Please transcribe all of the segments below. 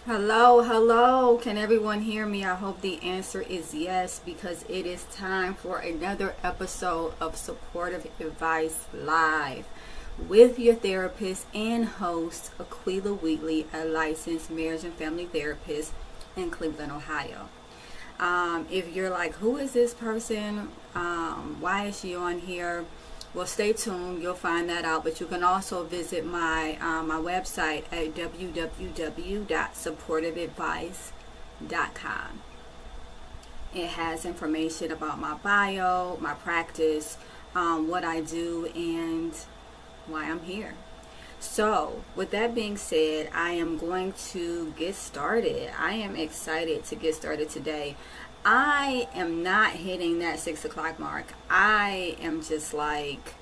Hello, hello. Can everyone hear me? I hope the answer is yes, because it is time for another episode of Supportive Advice Live with your therapist and host, Aquila Wheatley, a licensed marriage and family therapist in Cleveland, Ohio. If you're like, who is this person? Why is she on here? Well, stay tuned. You'll find that out. But you can also visit my website at www.supportiveadvice.com. It has information about my bio, my practice, what I do, and why I'm here. So, with that being said, I am going to get started. I am excited to get started today. I am not hitting that 6 o'clock mark. I am just like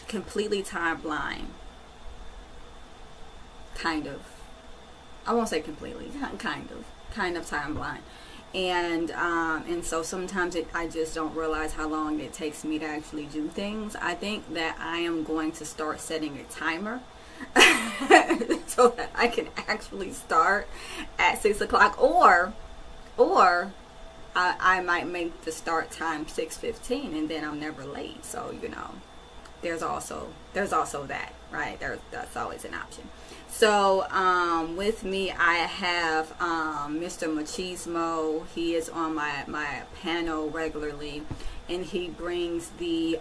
completely time blind. Kind of. I won't say completely. Kind of time blind. And so sometimes I just don't realize how long it takes me to actually do things. I think that I am going to start setting a timer so that I can actually start at 6 o'clock, or I might make the start time 6:15, and then I'm never late. So there's also that, right? That's always an option. So with me, I have Mr. Machismo. He is on my panel regularly, and he brings the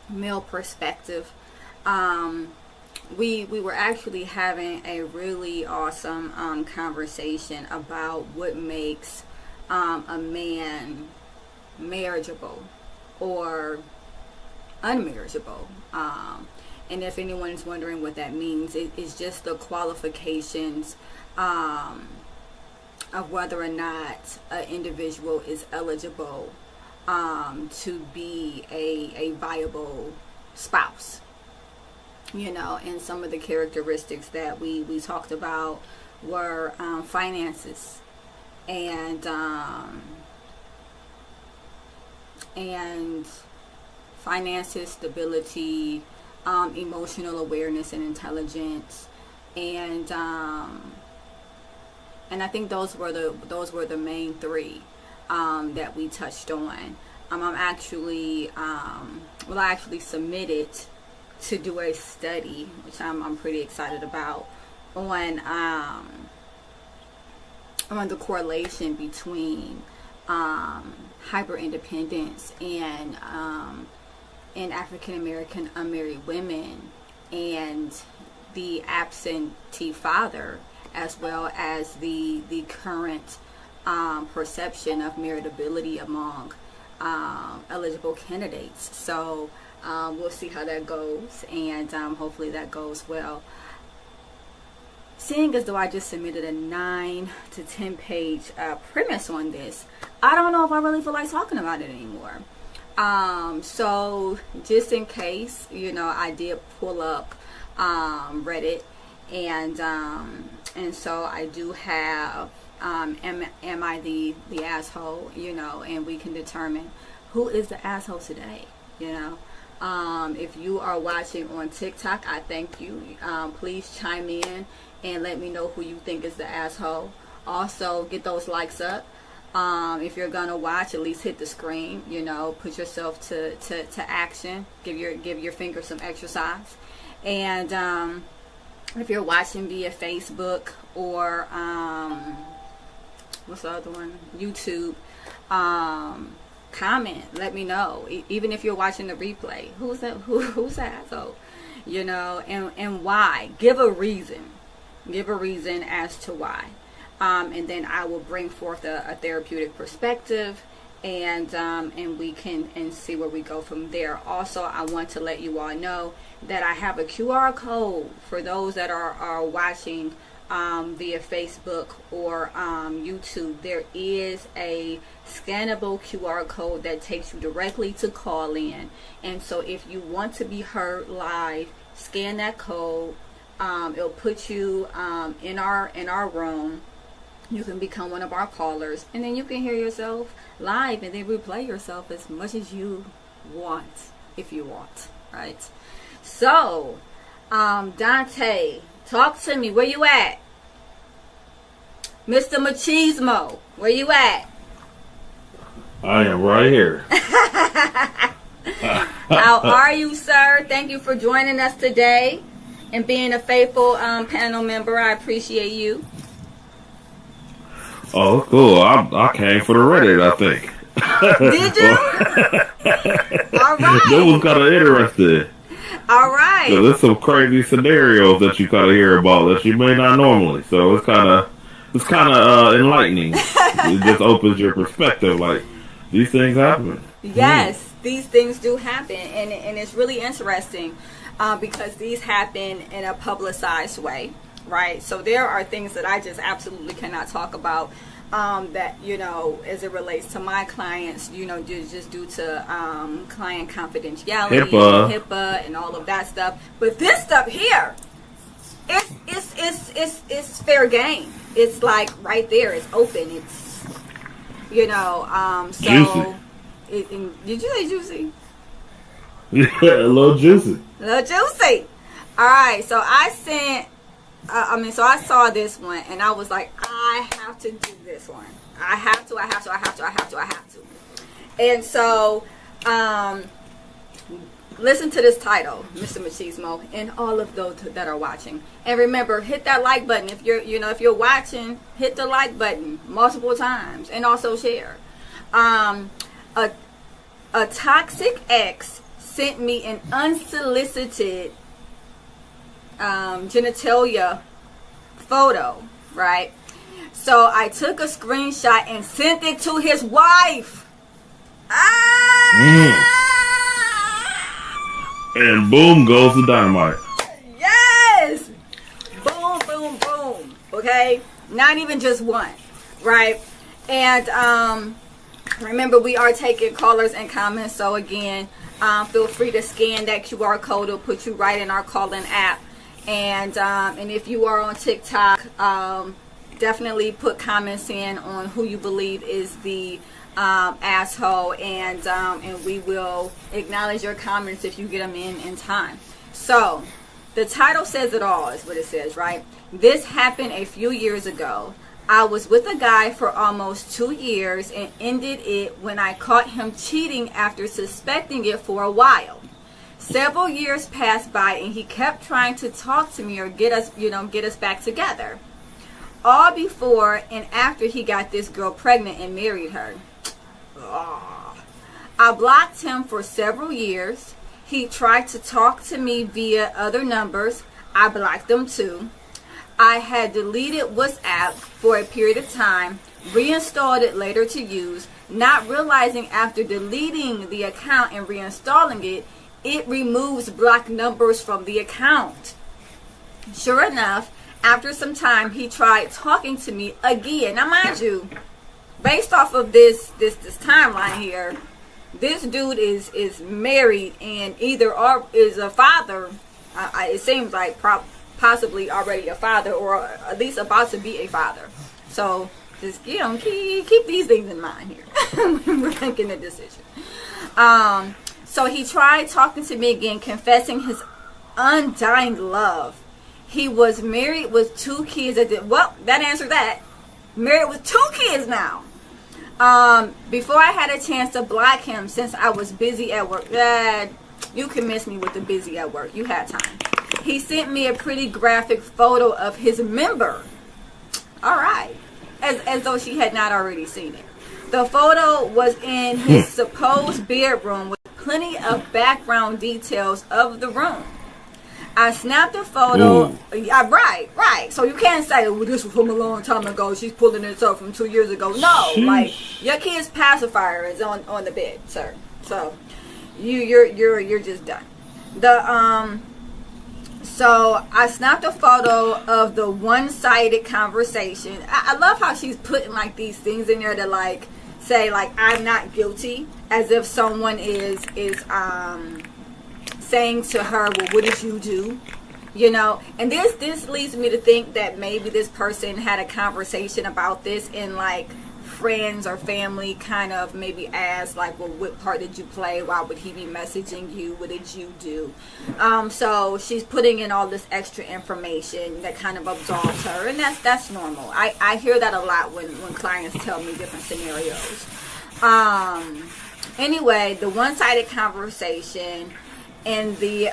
male perspective. We were actually having a really awesome conversation about what makes a man marriageable or unmarriageable. And if anyone is wondering what that means, it's just the qualifications of whether or not an individual is eligible to be a viable spouse. And some of the characteristics that we talked about were finances and finances, stability, emotional awareness and intelligence, and I think those were the main three that we touched on. I actually submitted to do a study, which I'm pretty excited about, on the correlation between hyper independence and African American unmarried women and the absentee father, as well as the current perception of meritability among eligible candidates. So we'll see how that goes, and hopefully that goes well. Seeing as though I just submitted a 9 to 10 page premise on this, I don't know if I really feel like talking about it anymore. So just in case, I did pull up Reddit, and so I do have am I the asshole, and we can determine who is the asshole today. If you are watching on TikTok, I thank you. Please chime in and let me know who you think is the asshole. Also, get those likes up. If you're gonna watch, at least hit the screen. Put yourself to action. Give your finger some exercise. And if you're watching via Facebook or what's the other one? YouTube. Comment, let me know. Even if you're watching the replay, who's that asshole? And why? Give a reason as to why, and then I will bring forth a therapeutic perspective, and we can see where we go from there. Also, I want to let you all know that I have a QR code for those that are watching via Facebook or YouTube. There is a scannable QR code that takes you directly to call in, and so if you want to be heard live, scan that code. It'll put you in our room. You can become one of our callers, and then you can hear yourself live and then replay yourself as much as you want, if you want, right? So Dante, talk to me. Where you at? Mr. Machismo, where you at? I am right here. How are you, sir? Thank you for joining us today and being a faithful panel member. I appreciate you. Oh, cool. I came for the Reddit, I think. Did you? All right. That was kind of interesting. All right. So there's some crazy scenarios that you kind of hear about that you may not normally. So it's kind of enlightening. It just opens your perspective. Like, these things happen. Yes, these things do happen, and it's really interesting because these happen in a publicized way, right? So there are things that I just absolutely cannot talk about that, as it relates to my clients, just due to client confidentiality, HIPAA, and all of that stuff. But this stuff here, it's fair game. It's like right there. It's open. It's so. Juicy. Did you say juicy? Yeah, a little juicy. A little juicy. All right. So I sent. So I saw this one, and I was like, I have to do this one. I have to. And so, listen to this title, Mr. Machismo, and all of those that are watching. And remember, hit that like button if you're watching. Hit the like button multiple times, and also share. A toxic ex sent me an unsolicited genitalia photo, right? So I took a screenshot and sent it to his wife. And boom goes the dynamite. Yes! Boom, boom, boom. Okay? Not even just one, right? And remember, we are taking callers and comments. So again, feel free to scan that QR code. It'll put you right in our call-in app. And if you are on TikTok, definitely put comments in on who you believe is the asshole, and we will acknowledge your comments if you get them in time. So the title says it all, is what it says, right? This happened a few years ago. I was with a guy for almost 2 years and ended it when I caught him cheating after suspecting it for a while. Several years passed by and he kept trying to talk to me or get us back together. All before and after he got this girl pregnant and married her. I blocked him for several years. He tried to talk to me via other numbers. I blocked them too. I had deleted WhatsApp for a period of time, reinstalled it later to use, not realizing after deleting the account and reinstalling it, it removes blocked numbers from the account. Sure enough, after some time, he tried talking to me again. Now, mind you, based off of this timeline here, this dude is married and either is a father. It seems like possibly already a father, or at least about to be a father. So just keep these things in mind here when we're making a decision. So he tried talking to me again, confessing his undying love. He was married with 2 kids. That answered that. Married with 2 kids now. Before I had a chance to block him since I was busy at work. You can miss me with the busy at work. You had time. He sent me a pretty graphic photo of his member. All right. As though she had not already seen it. The photo was in his supposed bedroom with plenty of background details of the room. I snapped a photo. Right. So you can't say, well, this was from a long time ago. She's pulling this up from 2 years ago. No, like your kid's pacifier is on the bed, sir. So you're just done. So I snapped a photo of the one-sided conversation. I love how she's putting like these things in there to like say like I'm not guilty, as if someone is saying to her, well, what did you do? And this leads me to think that maybe this person had a conversation about this in like friends or family kind of maybe ask, like, well, what part did you play? Why would he be messaging you? What did you do? So she's putting in all this extra information that kind of absolves her, and that's normal. I hear that a lot when clients tell me different scenarios. Anyway, the one-sided conversation and the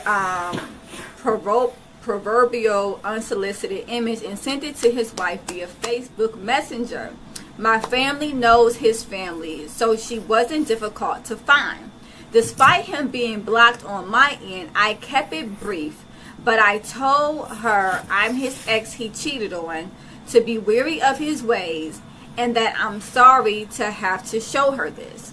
proverbial unsolicited image, and sent it to his wife via Facebook Messenger. My family knows his family, so she wasn't difficult to find. Despite him being blocked on my end, I kept it brief, but I told her I'm his ex he cheated on, to be wary of his ways, and that I'm sorry to have to show her this.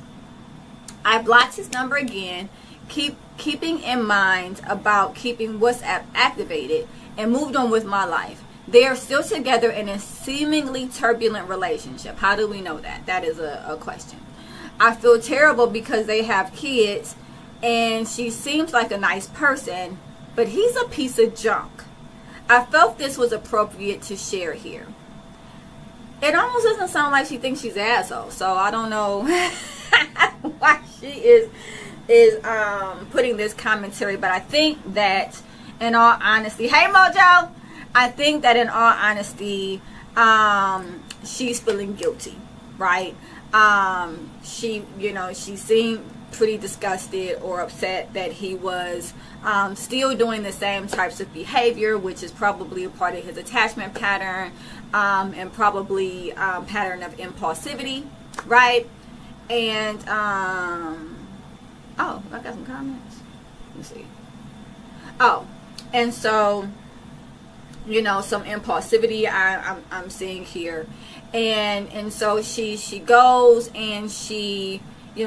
I blocked his number again, keeping in mind about keeping WhatsApp activated, and moved on with my life. They are still together in a seemingly turbulent relationship. How do we know that? That is a question. I feel terrible because they have kids, and she seems like a nice person, but he's a piece of junk. I felt this was appropriate to share here. It almost doesn't sound like she thinks she's an asshole, so I don't know why she is putting this commentary, but I think that in all honesty, hey Mojo, I think that in all honesty, she's feeling guilty, right? She seemed pretty disgusted or upset that he was still doing the same types of behavior, which is probably a part of his attachment pattern, and probably pattern of impulsivity, right? And oh, I got some comments. Let me see. Oh, and so, some impulsivity I'm seeing here, and so she goes and she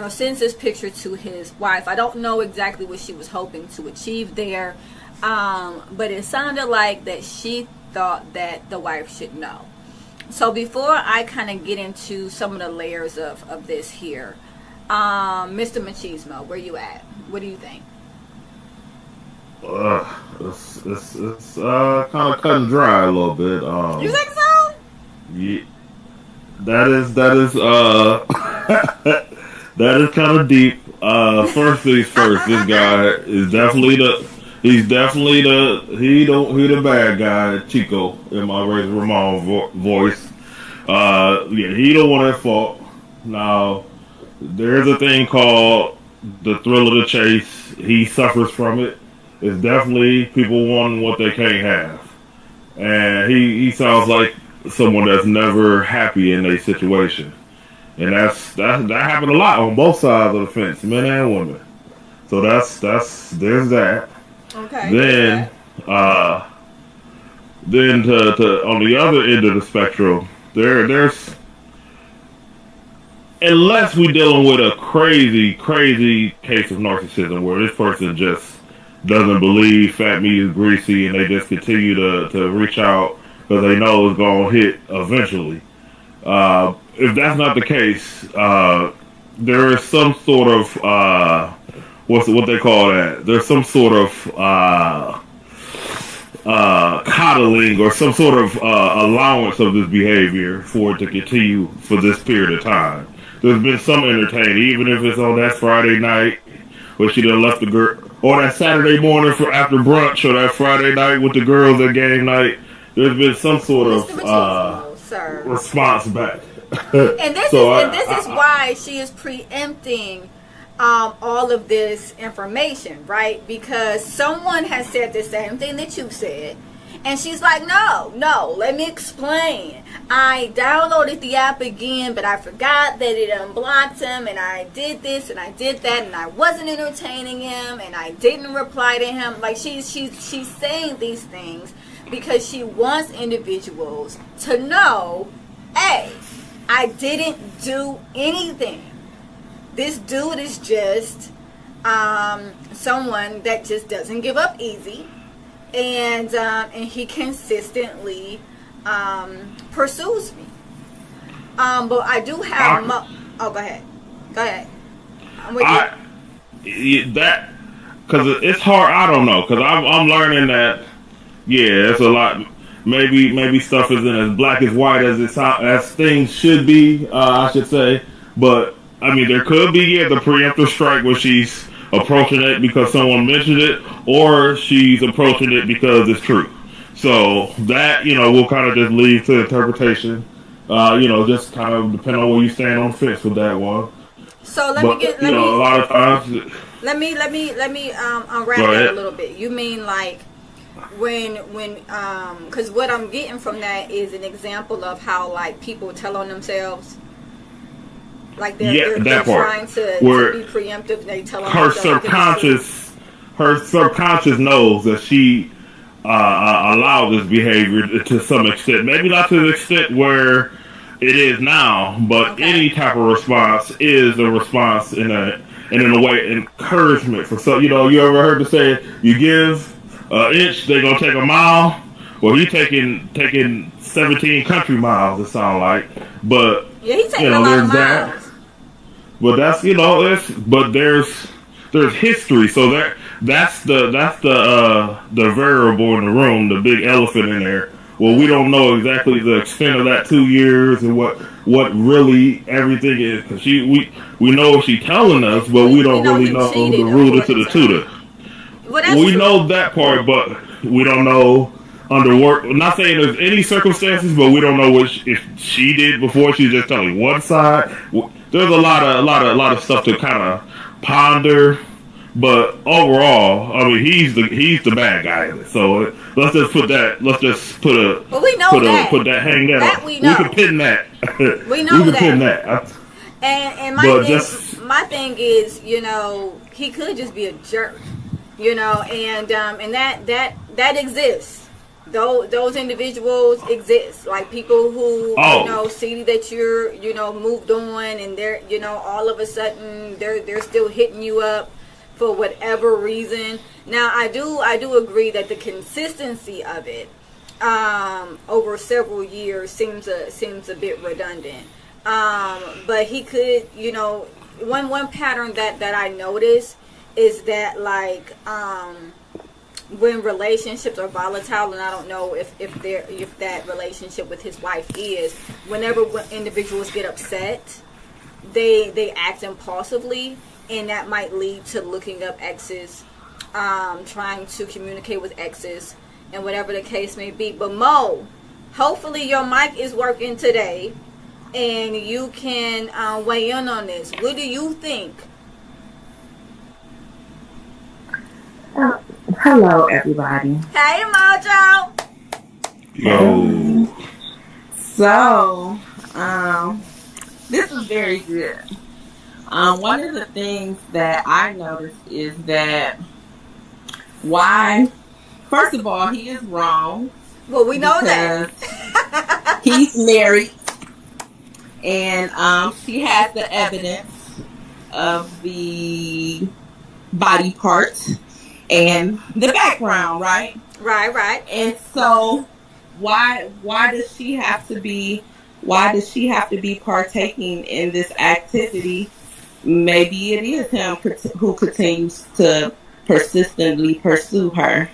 sends this picture to his wife. I don't know exactly what she was hoping to achieve there, but it sounded like that she thought that the wife should know. So before I kind of get into some of the layers of this here, Mr. Machismo, where you at? What do you think? It's kind of cut and dry a little bit. You think so? Yeah, that is that is kind of deep. First things first, this guy is definitely he the bad guy, Chico, in my Razor Ramon voice. Yeah, he the one at fault. Now, there's a thing called the thrill of the chase. He suffers from it. It's definitely people wanting what they can't have. And he sounds like someone that's never happy in a situation. And that happened a lot on both sides of the fence, men and women. So there's that. Okay. Then to on the other end of the spectrum, there's, unless we're dealing with a crazy case of narcissism where this person just doesn't believe fat meat is greasy and they just continue to reach out because they know it's going to hit eventually. If that's not the case, there is some sort of what they call that. There's some sort of coddling or some sort of allowance of this behavior for it to continue for this period of time. There's been some entertaining, even if it's on that Friday night where she done left the girl, or that Saturday morning for after brunch, or that Friday night with the girls at game night. There's been some sort of response back. And this is why she is preempting all of this information, right? Because someone has said the same thing that you said, and she's like, no, let me explain. I downloaded the app again, but I forgot that it unblocked him, and I did this and I did that, and I wasn't entertaining him, and I didn't reply to him. Like she's saying these things because she wants individuals to know, hey, I didn't do anything. This dude is just someone that just doesn't give up easy, and he consistently pursues me. But I do have. Go ahead. I'm with you. That because it's hard. I don't know, because I'm learning that. Yeah, it's a lot. maybe stuff isn't as black as white as things should be. I should say, but I mean, there could be the preemptive strike where she's approaching it because someone mentioned it, or she's approaching it because it's true. So that we'll kind of just leave to interpretation. Just kind of depend on where you stand on the fence with that one. So a lot of times. Let me unwrap that a little bit. You mean like when because what I'm getting from that is an example of how like people tell on themselves. Like they're trying to be preemptive. And they tell on her subconscious knows that she allowed this behavior to some extent. Maybe not to the extent where it is now, but any type of response is a response in a way encouragement for some. You ever heard the say, you give an inch, they're gonna take a mile. Well, he taking 17 country miles. It sounds like, but he's taking a lot of miles. But that's but there's history, so that's the variable in the room, the big elephant in there. Well, we don't know exactly the extent of that 2 years and what really everything is, because we know she's telling us, but we don't really know the rooter to the tutor. We know that part, but we don't know under work. I'm not saying there's any circumstances, but we don't know if she did before. She's just telling one side. There's a lot of stuff to kind of ponder. But overall, I mean, he's the bad guy in it. So let's just put that. Let's just put a. Well, we know hang that. That we know. We can pin that. We know we can that. pin that. And my thing is, he could just be a jerk, and that exists. Those individuals exist, like people who see that you're moved on, and they're all of a sudden they're still hitting you up for whatever reason. Now, I do agree that the consistency of it over several years seems a bit redundant. But he could, one pattern that I notice is that like when relationships are volatile, and I don't know if that relationship with his wife is, whenever individuals get upset, they act impulsively. And that might lead to looking up exes, trying to communicate with exes, and whatever the case may be. But Mo, hopefully your mic is working today, and you can weigh in on this. What do you think? Hello, everybody. Hey, Mojo. Yo. So, this is very good. One of the things that I noticed is that first of all, he is wrong. Well, we know that. He's married, and she has the evidence of the body parts and the background, right? Right. And so, why does she have to be partaking in this activity? Maybe it is him who continues to persistently pursue her.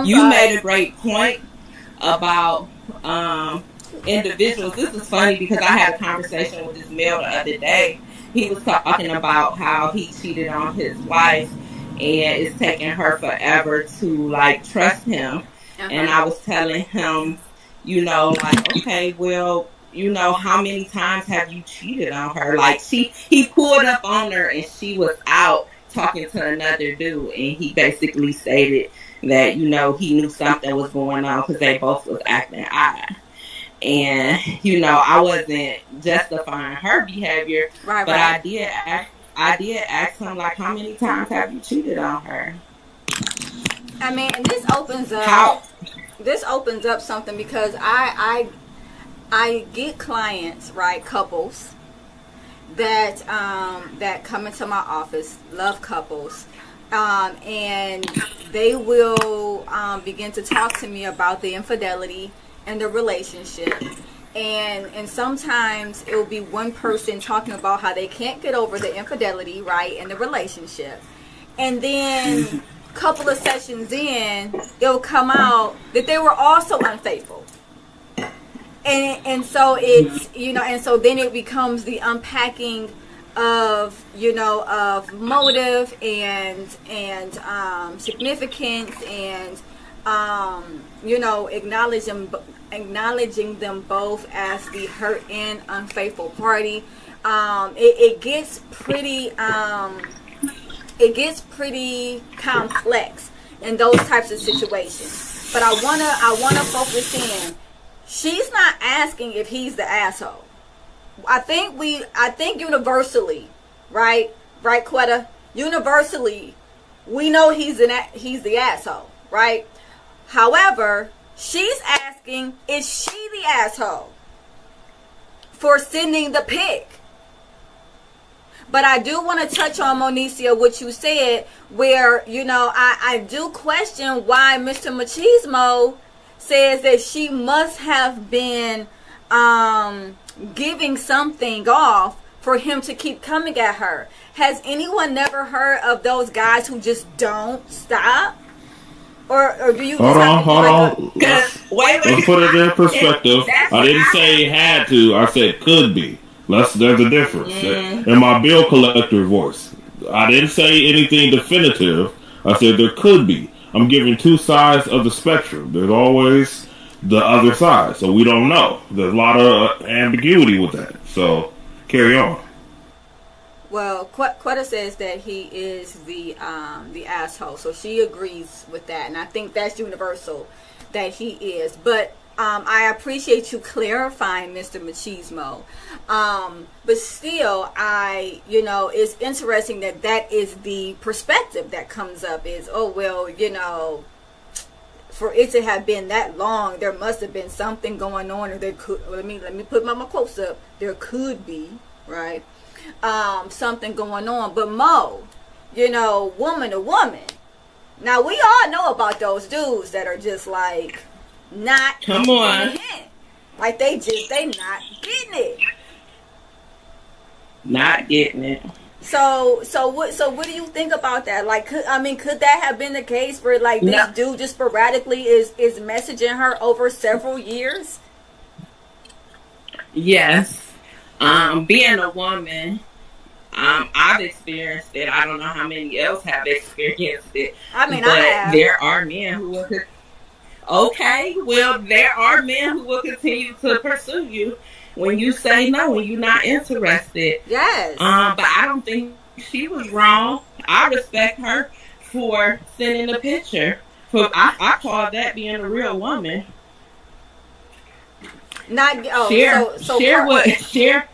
You made a great point about individuals. This is funny because I had a conversation with this male the other day. He was talking about how he cheated on his wife, and it's taking her forever to trust him. And I was telling him, okay, well, how many times have you cheated on her? He pulled up on her and she was out talking to another dude, and he basically stated that, he knew something was going on because they both was acting odd. And, I wasn't justifying her behavior, but I did ask him, how many times have you cheated on her? I mean, and this opens up something, because I get clients, couples that come into my office, love couples, and they will begin to talk to me about the infidelity and the relationship, and sometimes it will be one person talking about how they can't get over the infidelity, and the relationship, and then couple of sessions in, it'll come out that they were also unfaithful. And so it's, and so then it becomes the unpacking of, of motive and significance and, acknowledging them both as the hurt and unfaithful party. It gets pretty complex in those types of situations. But I wanna focus in. She's not asking if he's the asshole. I think universally, right, Quetta? Universally, we know he's the asshole, right? However, she's asking, is she the asshole for sending the pic? But I do want to touch on, Monicia, what you said, where, I do question why Mr. Machismo says that she must have been giving something off for him to keep coming at her. Has anyone never heard of those guys who just don't stop? Or do you hold on. Let's put it in perspective. I didn't say had to. I said could be. There's a difference. In my bill collector voice, I didn't say anything definitive. I said there could be. I'm giving two sides of the spectrum. There's always the other side, so we don't know. There's a lot of ambiguity with that. So carry on. Well, Quetta says that he is the asshole, so she agrees with that, and I think that's universal that he is. But I appreciate you clarifying, Mr. Machismo. But still, it's interesting that is the perspective that comes up. Is for it to have been that long, there must have been something going on, or there could. Let me put my quotes up. There could be, right? Something going on. But Mo, woman to woman. Now we all know about those dudes that are just like not come on, like they not getting it. Not getting it. So what do you think about that? Like, could that have been the case where like this dude just sporadically is messaging her over several years? Yes. Being a woman, I've experienced it. I don't know how many else have experienced it. I have. There are men who will. Okay, well, there are men who will continue to pursue you when you say no, when you're not interested. Yes. But I don't think she was wrong. I respect her for sending the picture. I call that being a real woman. Share.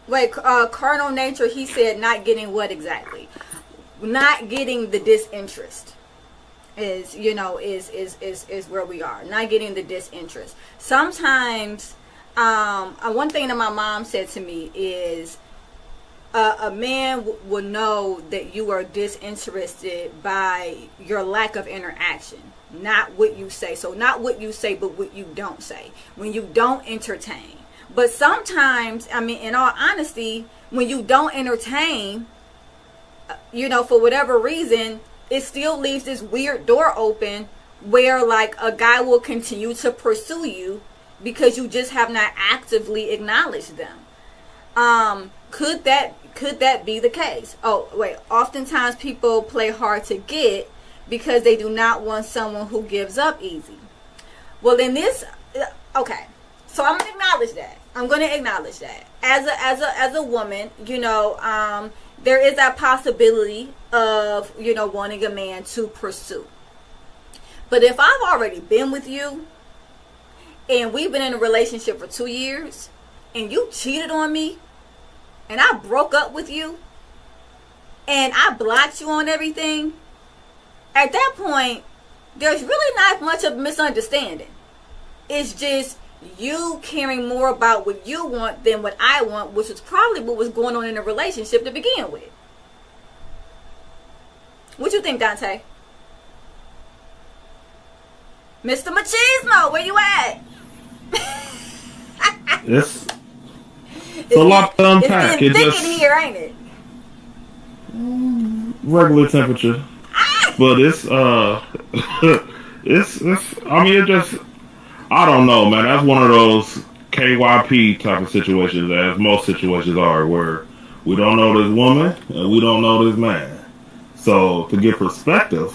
Wait, carnal nature. He said not getting what exactly? Not getting the disinterest is where we are. Not getting the disinterest. Sometimes, one thing that my mom said to me is, a man will know that you are disinterested by your lack of interaction, not what you say. So not what you say, but what you don't say. When you don't entertain. But sometimes, in all honesty, when you don't entertain, for whatever reason, it still leaves this weird door open where like a guy will continue to pursue you because you just have not actively acknowledged them. Could that be the case? Oh, wait. Oftentimes people play hard to get because they do not want someone who gives up easy. Well, in this, okay. So I'm gonna acknowledge that. As a woman, there is that possibility of wanting a man to pursue. But if I've already been with you and we've been in a relationship for 2 years and you cheated on me and I broke up with you and I blocked you on everything, at that point there's really not much of a misunderstanding. It's just you caring more about what you want than what I want, which is probably what was going on in the relationship to begin with. What you think, Dante? Mr. Machismo, where you at? It's a lot to unpack. It's getting thick in here, ain't it? Regular temperature. but it's it's I mean, it just, I don't know, man. That's one of those KYP type of situations, as most situations are, where we don't know this woman and we don't know this man. So to get perspective,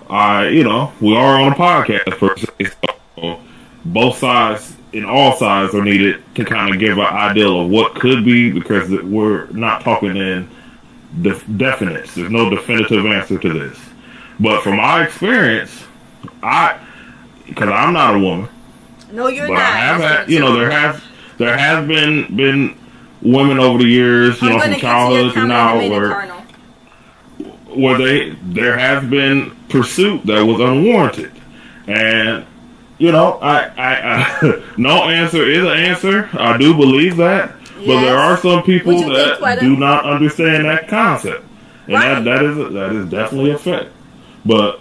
we are on a podcast per se, so both sides and all sides are needed to kind of give an idea of what could be, because we're not talking in definites. There's no definitive answer to this. But from my experience, because I'm not a woman. No, you're but not. I have had, there has been women over the years, from childhood to now, where there has been pursuit that was unwarranted, and I no answer is an answer. I do believe that, yes. But there are some people that do not understand that concept, and right. that is definitely a fact. But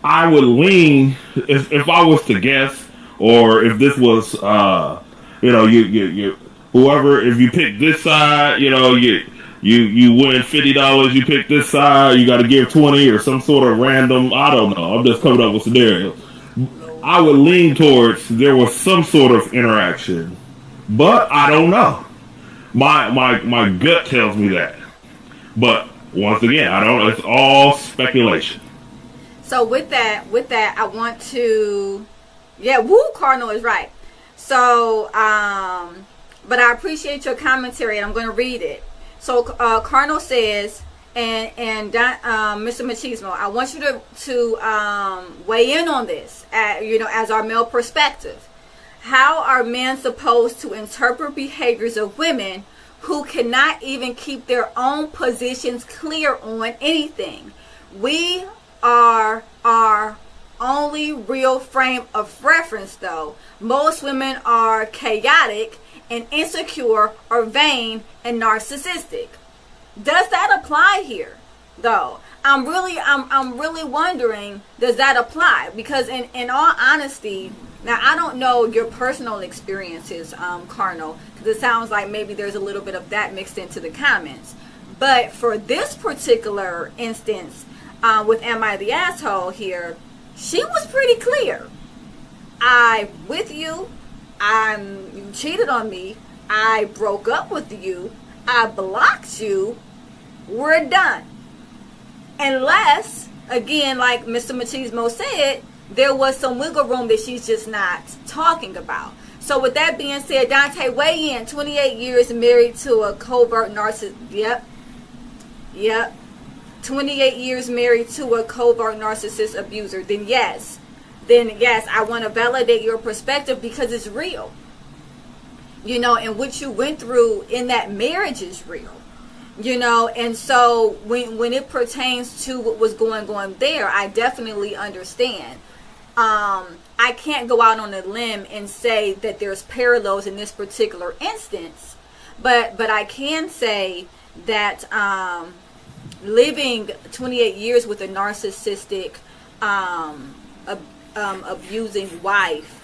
I would lean, if I was to guess, or if this was, you whoever, if you pick this side, you win $50. You pick this side, you got to give 20 or some sort of random. I don't know. I'm just coming up with scenarios. I would lean towards there was some sort of interaction, but I don't know. My gut tells me that, but once again, I don't know. It's all speculation. So with that, I want to, Cardinal is right. So, but I appreciate your commentary, and I'm going to read it. So, Cardinal says, and Mr. Machismo, I want you to weigh in on this, as our male perspective. How are men supposed to interpret behaviors of women who cannot even keep their own positions clear on anything? We are our only real frame of reference, though. Most women are chaotic and insecure or vain and narcissistic. Does that apply here, though? I'm really wondering, does that apply? Because in all honesty, now I don't know your personal experiences, Cardinal, because it sounds like maybe there's a little bit of that mixed into the comments. But for this particular instance, with Am I the Asshole here, she was pretty clear. I'm with you. You cheated on me. I broke up with you. I blocked you. We're done. Unless, again, like Mr. Machismo said, there was some wiggle room that she's just not talking about. So with that being said, Dante, weigh in. 28 years married to a covert narcissist. Yep. 28 years married to a covert narcissist abuser. Then yes, I want to validate your perspective because it's real. And what you went through in that marriage is real. And so when it pertains to what was going on there, I definitely understand. I can't go out on a limb and say that there's parallels in this particular instance, but I can say that living 28 years with a narcissistic abusing wife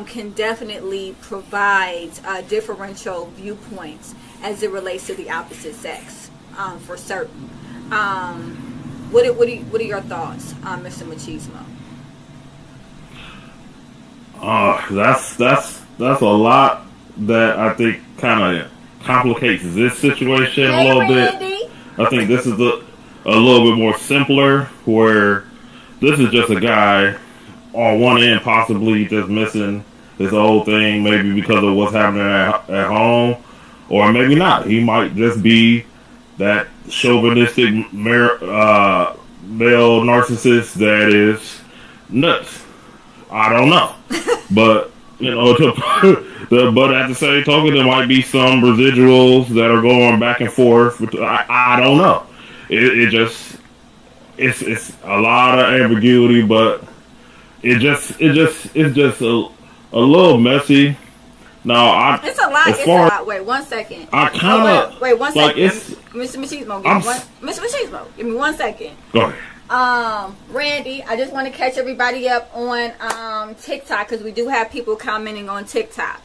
can definitely provide differential viewpoints as it relates to the opposite sex, for certain. What are your thoughts, Mr. Machismo? That's a lot that I think kind of complicates this situation a little bit. I think this is a little bit more simpler, where this is just a guy on one end possibly just missing his old thing, maybe because of what's happening at home, or maybe not. He might just be that chauvinistic male narcissist that is nuts. I don't know. But, but at the same token, there might be some residuals that are going back and forth. I don't know. It's a lot of ambiguity, but it's just a little messy. Now, it's a lot. Wait 1 second. I kind of wait 1 second. Like Mr. Machismo, Mr. Machismo, give me 1 second. Go ahead. Randy, I just want to catch everybody up on TikTok, because we do have people commenting on TikTok.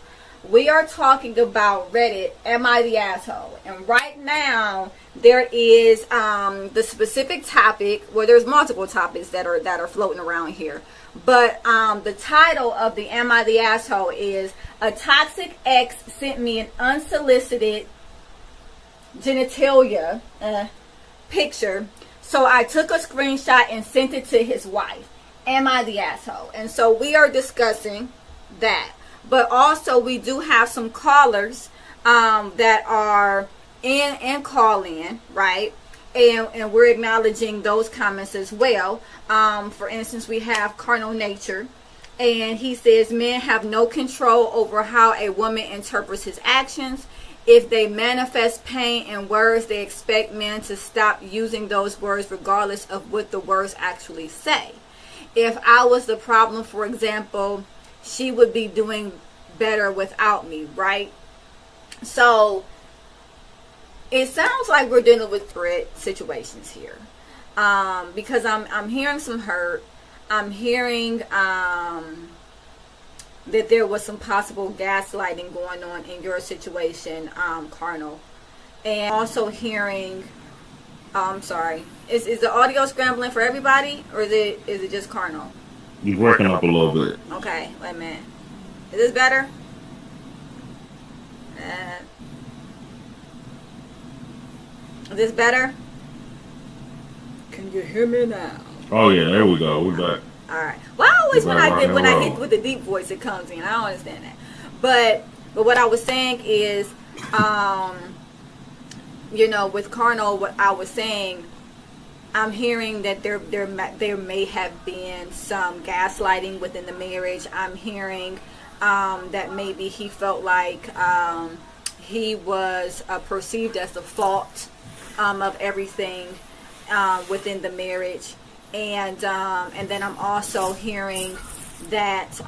we are talking about Reddit, Am I the Asshole? And right now, there is the specific topic, well, there's multiple topics that are floating around here. But the title of the Am I the Asshole is A Toxic Ex Sent Me an Unsolicited Genitalia picture. So I took a screenshot and sent it to his wife. Am I the asshole? And so we are discussing that. But also we do have some callers that are in and call in, right? And we're acknowledging those comments as well. For instance, we have Carnal Nature. And he says men have no control over how a woman interprets his actions. If they manifest pain in words, they expect men to stop using those words regardless of what the words actually say. If I was the problem, for example, she would be doing better without me, right? So it sounds like we're dealing with threat situations here, because I'm hearing some hurt. I'm hearing that there was some possible gaslighting going on in your situation, Carnal, and also hearing. I'm sorry. Is the audio scrambling for everybody, or is it just Carnal? He's working up a little bit. Okay, wait a minute. Is this better? Is this better? Can you hear me now? Oh yeah, there we go. We're back. All right. Well, always when I hit with the deep voice, it comes in. I don't understand that. But what I was saying is, with Carnal, what I was saying, I'm hearing that there may have been some gaslighting within the marriage. I'm hearing that maybe he felt like he was perceived as the fault of everything within the marriage, and then I'm also hearing that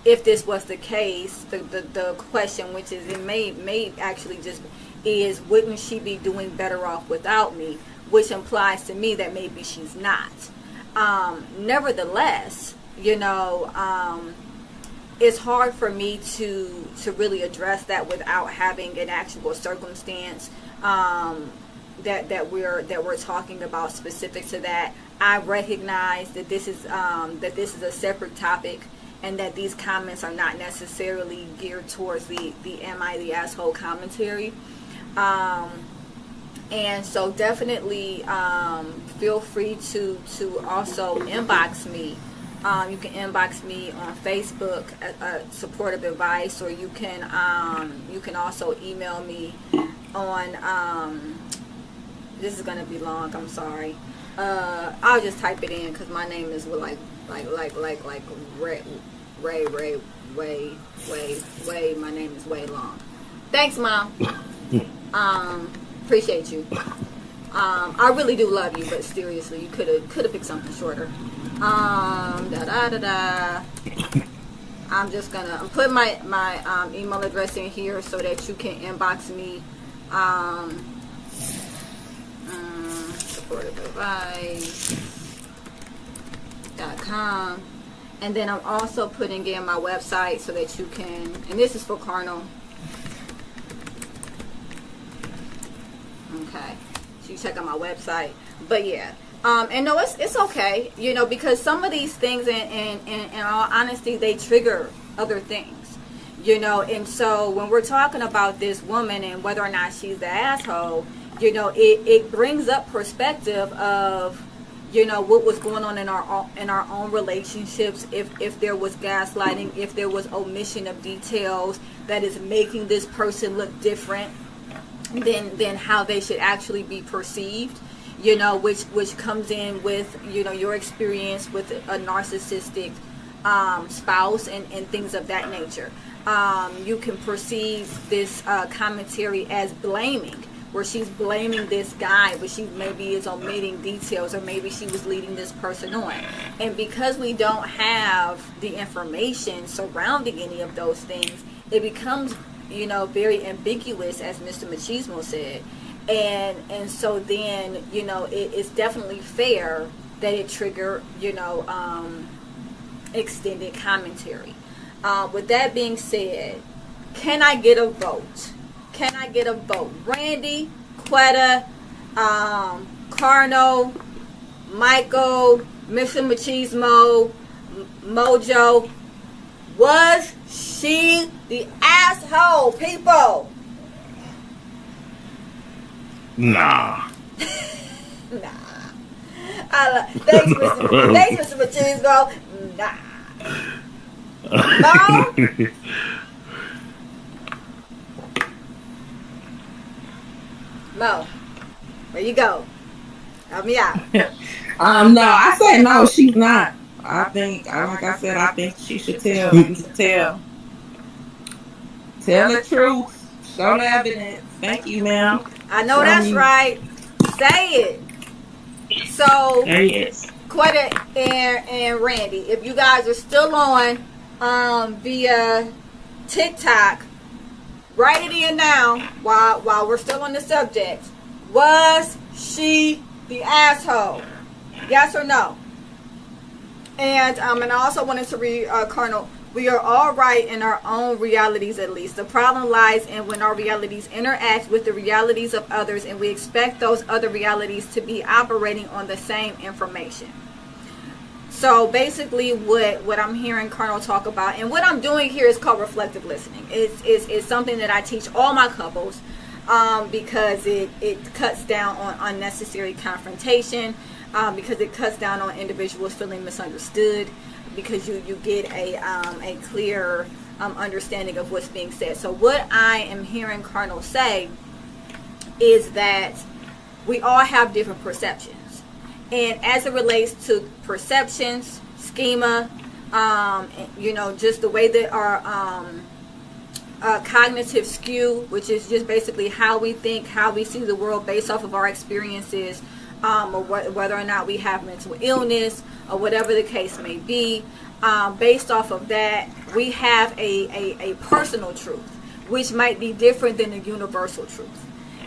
if this was the case, the question, which is it may actually just is, wouldn't she be doing better off without me? Which implies to me that maybe she's not. Nevertheless, it's hard for me to really address that without having an actual circumstance that we're talking about specific to that. I recognize that this is a separate topic, and that these comments are not necessarily geared towards the Am I the Asshole commentary. And so definitely feel free to also inbox me. You can inbox me on Facebook, supportive advice, or you can also email me on. This is gonna be long. I'm sorry. I'll just type it in because my name is like Ray. My name is way long. Thanks, Mom. Appreciate you. I really do love you, but seriously, you could have picked something shorter. I'm just gonna put my email address in here so that you can inbox me. supportiveadvice.com, and then I'm also putting in my website so that you can, and this is for Carnal. Okay, so you check out my website. But yeah, and no, it's okay, because some of these things, in all honesty, they trigger other things, and so when we're talking about this woman and whether or not she's the asshole, it brings up perspective of, what was going on in our own relationships, if there was gaslighting, if there was omission of details that is making this person look different than how they should actually be perceived, which comes in with, your experience with a narcissistic spouse and things of that nature. You can perceive this commentary as blaming, where she's blaming this guy, but she maybe is omitting details, or maybe she was leading this person on. And because we don't have the information surrounding any of those things, it becomes, very ambiguous, as Mr. Machismo said. And so then, it's definitely fair that it trigger, extended commentary. With that being said, Can I get a vote? Can I get a vote? Randy, Quetta, Carno, Michael, Mr. Machismo, Mojo. Was she the asshole, people? Nah. Nah. Thanks, Mr. Machismo. Nah. No? Mo, where you go? Help me out. No, I say no, she's not. I think, like I said, I think she should tell. Tell the truth. Show the evidence. Thank you, ma'am. I know that's right. Say it. So, Quetta and Randy, if you guys are still on via TikTok, write it in now while we're still on the subject. Was she the asshole? Yes or no? And I also wanted to read Colonel. We are all right in our own realities, at least. The problem lies in when our realities interact with the realities of others, and we expect those other realities to be operating on the same information. So basically what I'm hearing Colonel talk about, and what I'm doing here is called reflective listening. It's something that I teach all my couples because it cuts down on unnecessary confrontation, because it cuts down on individuals feeling misunderstood, because you get a clear understanding of what's being said. So what I am hearing Colonel say is that we all have different perceptions. And as it relates to perceptions, schema, just the way that our cognitive skew, which is just basically how we think, how we see the world based off of our experiences, or whether or not we have mental illness, or whatever the case may be, based off of that, we have a personal truth, which might be different than a universal truth.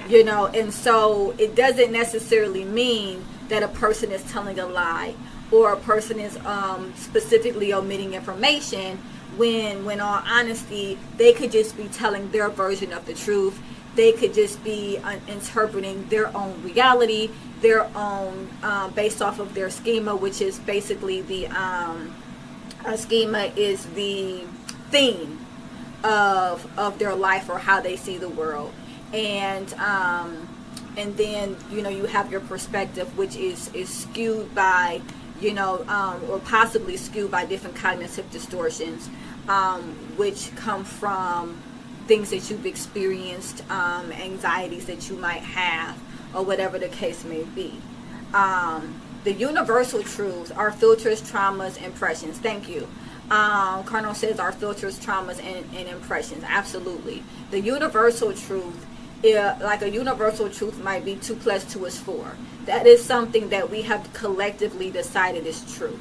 And so it doesn't necessarily mean that a person is telling a lie, or a person is specifically omitting information, when all honesty, they could just be telling their version of the truth. They could just be interpreting their own reality, their own, based off of their schema, which is basically the schema is the theme of their life, or how they see the world. And then you have your perspective, which is skewed by or possibly skewed by different cognitive distortions, which come from things that you've experienced, anxieties that you might have, or whatever the case may be. The universal truths are filters, traumas, impressions. Thank you. Colonel says our filters, traumas, and impressions. Absolutely. The universal truth, like a universal truth might be 2 + 2 is 4. That is something that we have collectively decided is true.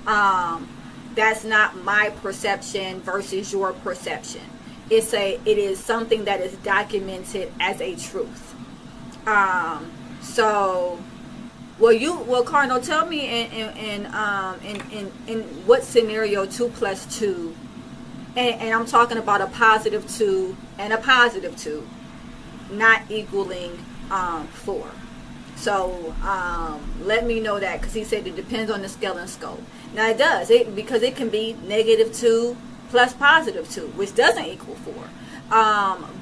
That's not my perception versus your perception. It is something that is documented as a truth. Cardinal, tell me in what scenario 2 + 2, and I'm talking about a +2 and a +2 not equaling 4. So let me know that, because he said it depends on the scale and scope. Now it does, because it can be -2 plus +2, which doesn't equal 4.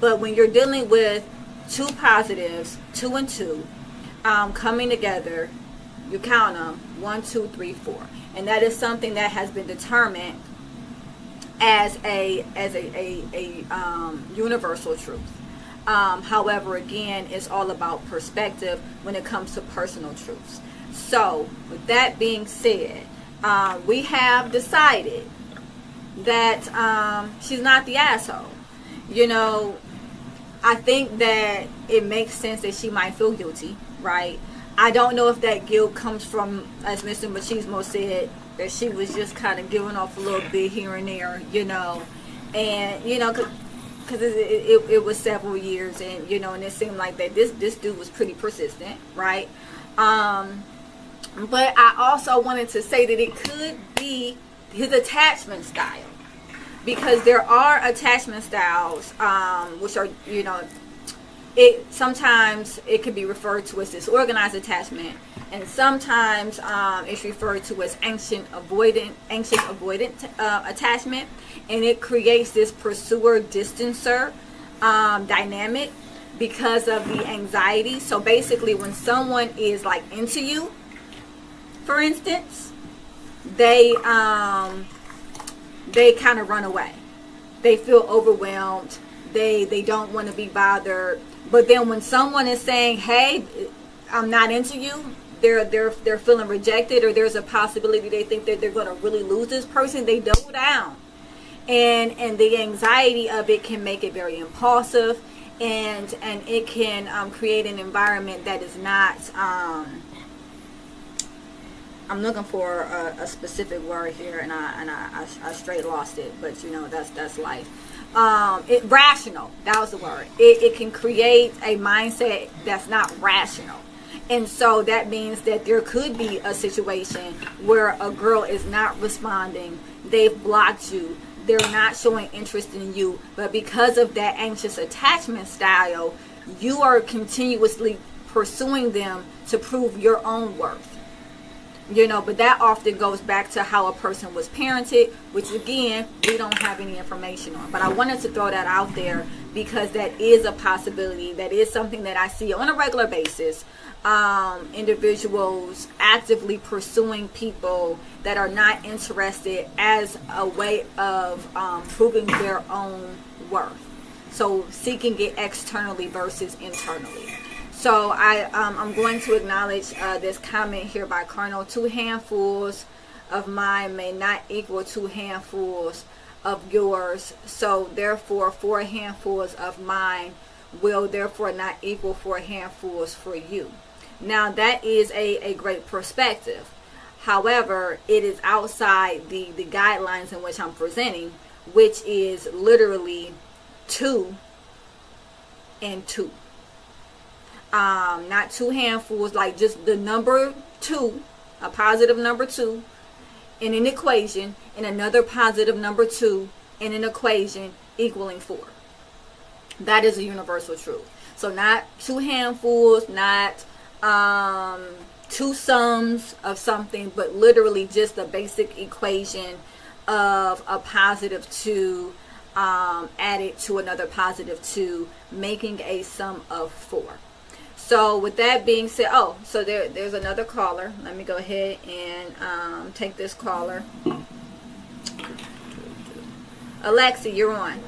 But when you're dealing with 2 positives, 2 and 2, coming together, you count them 1, 2, 3, 4, and that is something that has been determined as a universal truth. However, again, it's all about perspective when it comes to personal truths. So, with that being said, we have decided that she's not the asshole. I think that it makes sense that she might feel guilty, right? I don't know if that guilt comes from, as Mr. Machismo said, that she was just kind of giving off a little bit here and there, and because it was several years, and and it seemed like that this dude was pretty persistent, right? But I also wanted to say that it could be his attachment style. because there are attachment styles, which are, sometimes it could be referred to as disorganized attachment, and sometimes it's referred to as anxious avoidant attachment, and it creates this pursuer distancer dynamic because of the anxiety. So basically, when someone is like into you, for instance, they kind of run away. They feel overwhelmed. They don't want to be bothered. But then when someone is saying, "Hey, I'm not into you," they're feeling rejected, or there's a possibility they think that they're going to really lose this person, they double down. And the anxiety of it can make it very impulsive, and it can create an environment that is not. I'm looking for a specific word here, and I straight lost it. But that's life. Rational. That was the word. It can create a mindset that's not rational. And so that means that there could be a situation where a girl is not responding. They've blocked you. They're not showing interest in you. But because of that anxious attachment style, you are continuously pursuing them to prove your own worth. But that often goes back to how a person was parented, which again, we don't have any information on. But I wanted to throw that out there because that is a possibility. That is something that I see on a regular basis. Individuals actively pursuing people that are not interested as a way of proving their own worth. So seeking it externally versus internally. So I'm going to acknowledge this comment here by Colonel. 2 handfuls of mine may not equal 2 handfuls of yours. So therefore 4 handfuls of mine will therefore not equal 4 handfuls for you. Now that is a great perspective. However, it is outside the guidelines in which I'm presenting, which is literally 2 and 2. Not 2 handfuls, like just the number 2, a positive number 2 in an equation, and another positive number 2 in an equation equaling 4. That is a universal truth. So not 2 handfuls, not 2 sums of something, but literally just a basic equation of a positive 2 added to another positive 2, making a sum of 4. So with that being said, so there's another caller. Let me go ahead and take this caller. Alexi, you're on.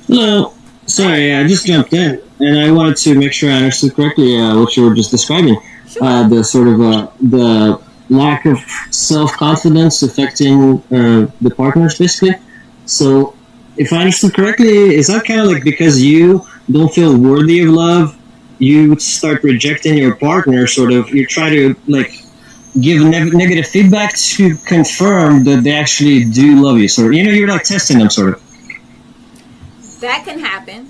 Hello. Sorry, I just jumped in, and I wanted to make sure I understood correctly what you were just describing. Sure. The sort of the lack of self-confidence affecting the partners, basically. So, if I understood correctly, is that kind of like because you don't feel worthy of love, you start rejecting your partner, sort of, you try to like give negative feedback to confirm that they actually do love you, sort of, you're like testing them, sort of. That can happen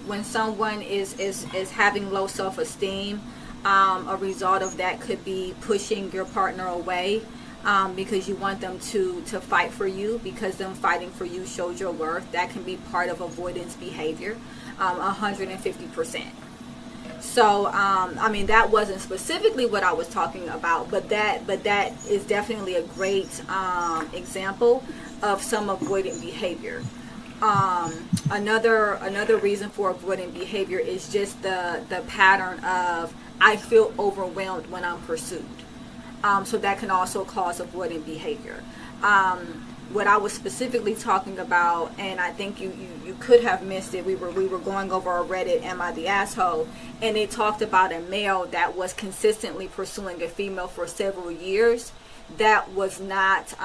when someone is having low self-esteem. A result of that could be pushing your partner away because you want them to fight for you, because them fighting for you shows your worth. That can be part of avoidance behavior, 150%. So, that wasn't specifically what I was talking about, but that is definitely a great example of some avoidant behavior. Another reason for avoidant behavior is just the pattern of, I feel overwhelmed when I'm pursued. So that can also cause avoidant behavior. What I was specifically talking about, and I think you could have missed it, we were going over a Reddit, Am I the Asshole? And it talked about a male that was consistently pursuing a female for several years that was not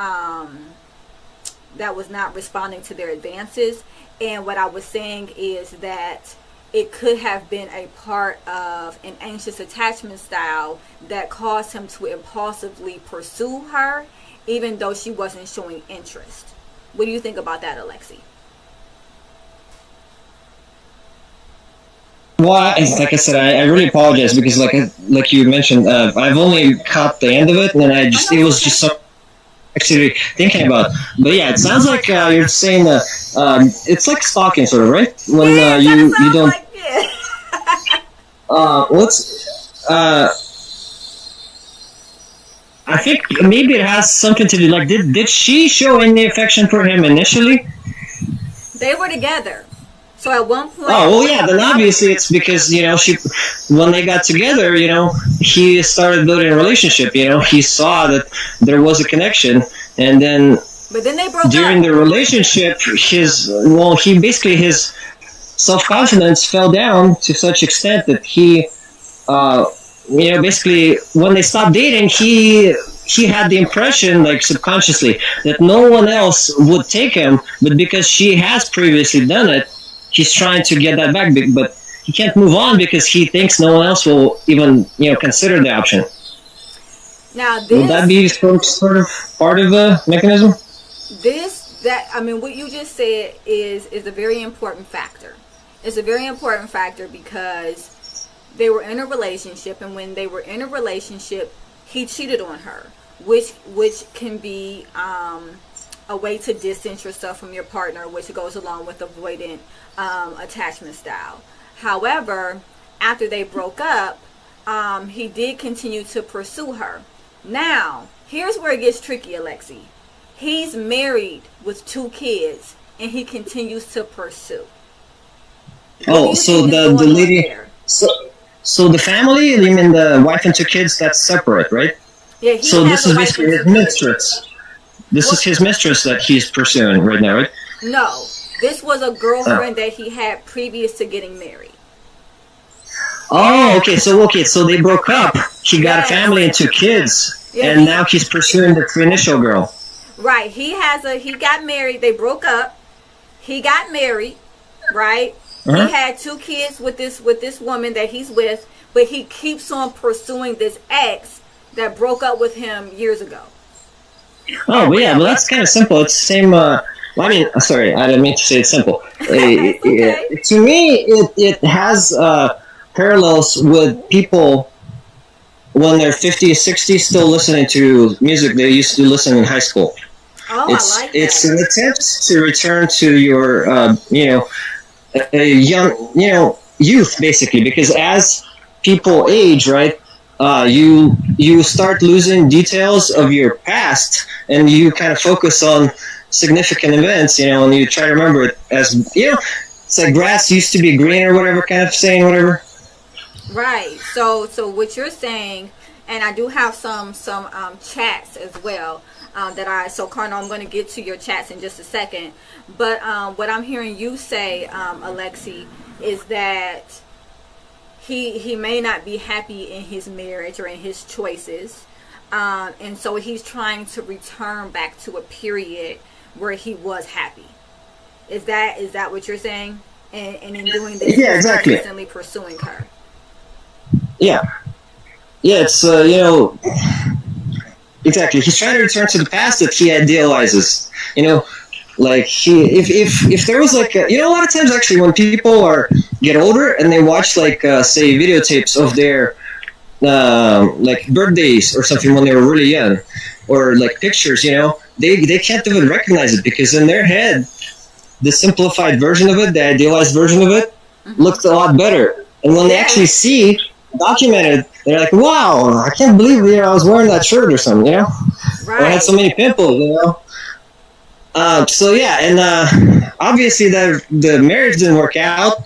responding to their advances. And what I was saying is that it could have been a part of an anxious attachment style that caused him to impulsively pursue her, even though she wasn't showing interest. What do you think about that, Alexi? Well, like I said, I really apologize because, like you mentioned, I've only caught the end of it, and then it was just so. actually thinking about. But yeah, it sounds like you're saying that it's like stalking, sort of, right? When Yeah, you don't. like, yeah. What's I think maybe it has something to do. Like, did she show any affection for him initially? They were together. So at one point. Oh well, yeah. Then obviously it's because she, when they got together, he started building a relationship. He saw that there was a connection, and then But then they broke during up. the relationship, his self confidence fell down to such extent that he, basically when they stopped dating, he had the impression, like subconsciously, that no one else would take him, but because she has previously done it, he's trying to get that back, but he can't move on because he thinks no one else will even, consider the option. Now this. Would that be sort of part of the mechanism? What you just said is a very important factor. It's a very important factor because they were in a relationship, and when they were in a relationship, he cheated on her, which can be a way to distance yourself from your partner, which goes along with avoidant attachment style. However, after they broke up, he did continue to pursue her. Now, here's where it gets tricky, Alexi. He's married with 2 kids, and he continues to pursue. Oh, so the lady, so the family, you mean the wife and 2 kids, that's separate, right? Yeah. So this is basically his mistress. This is his mistress that he's pursuing right now, right? No, this was a girlfriend that he had previous to getting married. Oh, okay. So they broke up. He got a family and 2 kids, and now he's pursuing the initial girl. Right. He got married. They broke up. He got married. Right. Uh-huh. He had 2 kids with this woman that he's with, but he keeps on pursuing this ex that broke up with him years ago. Oh, but yeah, well, that's kind of simple. It's the same. Sorry, I didn't mean to say it's simple. Okay. To me, it has parallels with people when they're 50, 60, still listening to music they used to listen in high school. Oh, It's I like that. it's an attempt to return to your young youth, basically, because as people age, right, you start losing details of your past, and you kind of focus on significant events, and you try to remember it as, it's like grass used to be green or whatever kind of saying, whatever. Right. So what you're saying, and I do have some chats as well so Carnal, I'm going to get to your chats in just a second. But what I'm hearing you say, Alexi, is that he may not be happy in his marriage or in his choices, and so he's trying to return back to a period where he was happy. Is that what you're saying? And in doing this, Yeah, exactly. He's constantly pursuing her. Yeah, it's exactly. He's trying to return to the past that he idealizes. Like if there was like a lot of times actually when people get older and they watch like say videotapes of their like birthdays or something when they were really young, or like pictures, they can't even recognize it because in their head the simplified version of it, the idealized version of it, looked a lot better. And when they actually see documented, they're like, wow, I can't believe I was wearing that shirt or something, Right. Or I had so many pimples, so yeah, and obviously the marriage didn't work out.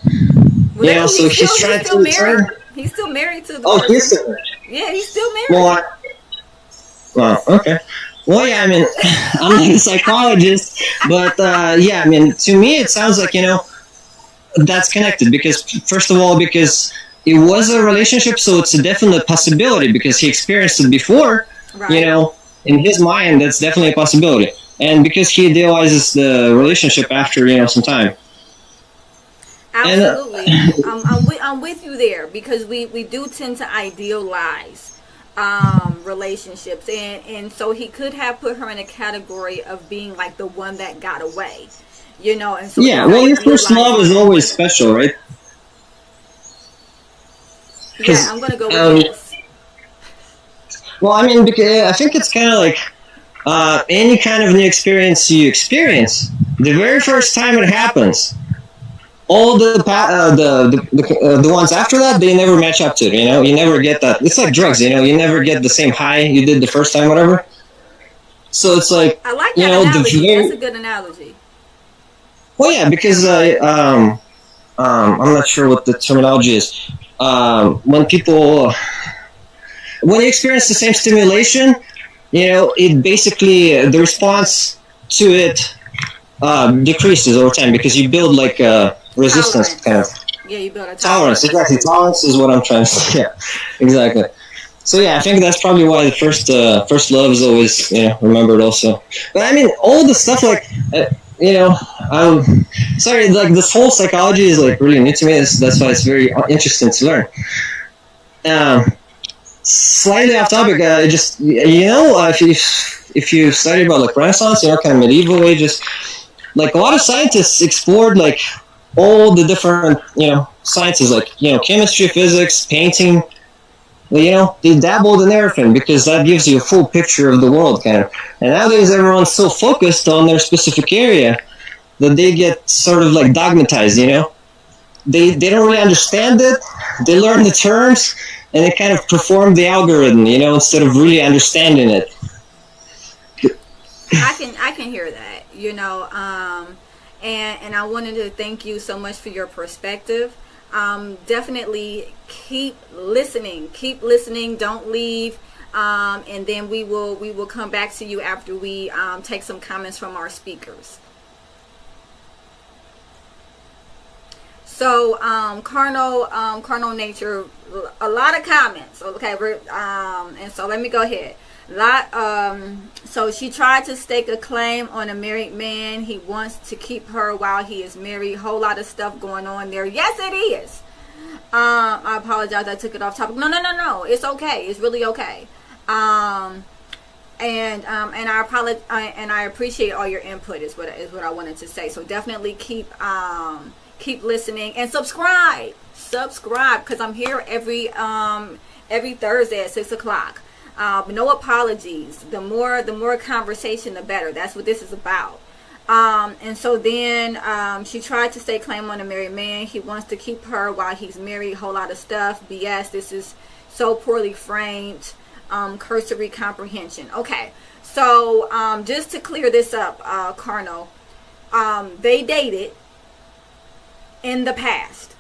Well, so he's trying to return. He's still married to the Oh, person. he's still married. Yeah, he's still married. Well, okay. Well, yeah, I mean, I'm not a psychologist, but yeah, I mean, to me, it sounds like that's connected because, first of all, because it was a relationship, so it's a definite possibility because he experienced it before. Right. In his mind, that's definitely a possibility. And because he idealizes the relationship after, some time. Absolutely. I'm with you there because we do tend to idealize relationships. And so he could have put her in a category of being like the one that got away. And so yeah, well, your first love is always special, right? Yeah, I'm going to go with this. Well, I mean, because I think it's kind of like any kind of new experience you experience, the very first time it happens, all the ones after that, they never match up to it. You know, you never get that. It's like drugs. You know, you never get the same high you did the first time, whatever. So it's like, I like that analogy. That's a good analogy. Well, yeah, because I'm not sure what the terminology is. When you experience the same stimulation, you know, it basically the response to it decreases over time because you build like a resistance kind of. Yeah, you build a tolerance. Exactly, tolerance is what I'm trying to say. Yeah, exactly. So yeah, I think that's probably why the first love is always remembered also. But I mean, all the stuff like sorry, like this whole psychology is like really new to me. That's why it's very interesting to learn. Slightly off topic, just if you study about like Renaissance, kind of medieval ages, like a lot of scientists explored like all the different sciences, like chemistry, physics, painting. They dabbled in everything because that gives you a full picture of the world, kind of. And nowadays, everyone's so focused on their specific area that they get sort of like dogmatized. They don't really understand it. They learn the terms and they kind of perform the algorithm, instead of really understanding it. I can hear that, and I wanted to thank you so much for your perspective. Definitely keep listening, don't leave, and then we will come back to you after we take some comments from our speakers. So carnal nature, a lot of comments. Okay, and so let me go ahead. So she tried to stake a claim on a married man. He wants to keep her while he is married. Whole lot of stuff going on there. Yes, it is. I apologize. I took it off topic. No. It's okay. It's really okay. And I apologize. And I appreciate all your input. Is what I wanted to say. So definitely keep listening and subscribe because I'm here every Thursday at 6:00. No apologies. The more conversation, the better. That's what this is about. And so then she tried to stake claim on a married man. He wants to keep her while he's married. Whole lot of stuff. BS. This is so poorly framed. Cursory comprehension. Okay. So just to clear this up, Carnal, they dated in the past.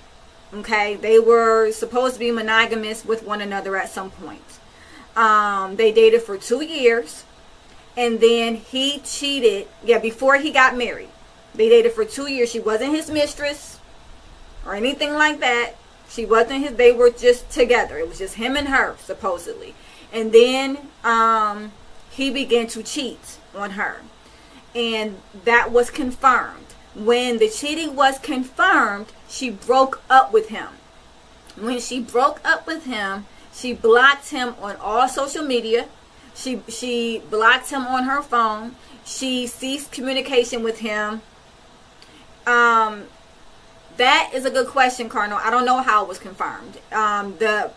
Okay. They were supposed to be monogamous with one another at some point. They dated for 2 years, and then he cheated. Yeah, before he got married, they dated for 2 years. She wasn't his mistress or anything like that. She wasn't his. They were just together. It was just him and her, supposedly. And then he began to cheat on her, and that was confirmed. When the cheating was confirmed, she broke up with him. When she broke up with him, she blocked him on all social media. She blocked him on her phone. She ceased communication with him. That is a good question, Carnal. I don't know how it was confirmed. The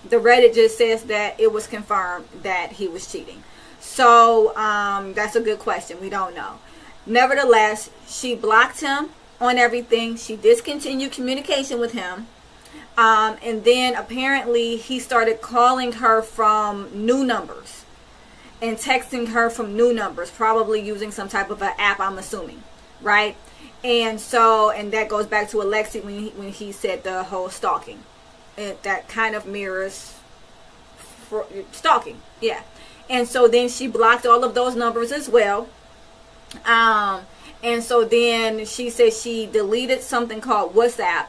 Reddit just says that it was confirmed that he was cheating. So that's a good question. We don't know. Nevertheless, she blocked him on everything. She discontinued communication with him. And then apparently he started calling her from new numbers and texting her from new numbers, probably using some type of an app, I'm assuming, right? And that goes back to Alexi when he said the whole stalking. That kind of mirrors stalking, yeah. And so then she blocked all of those numbers as well. And so then she said she deleted something called WhatsApp.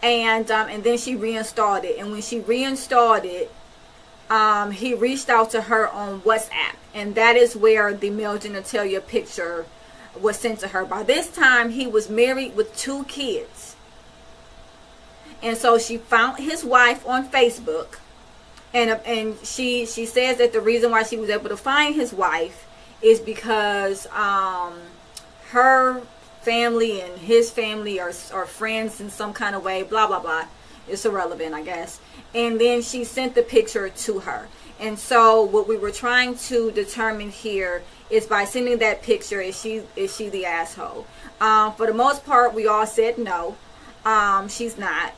And then she reinstalled it. And when she reinstalled it, he reached out to her on WhatsApp. And that is where the male genitalia picture was sent to her. By this time, he was married with 2 kids. And so she found his wife on Facebook. And she says that the reason why she was able to find his wife is because her family and his family are friends in some kind of way, blah blah blah. it's irrelevant, I guess. And then she sent the picture to her. And so what we were trying to determine here is by sending that picture, is she the asshole? For the most part, we all said no. She's not.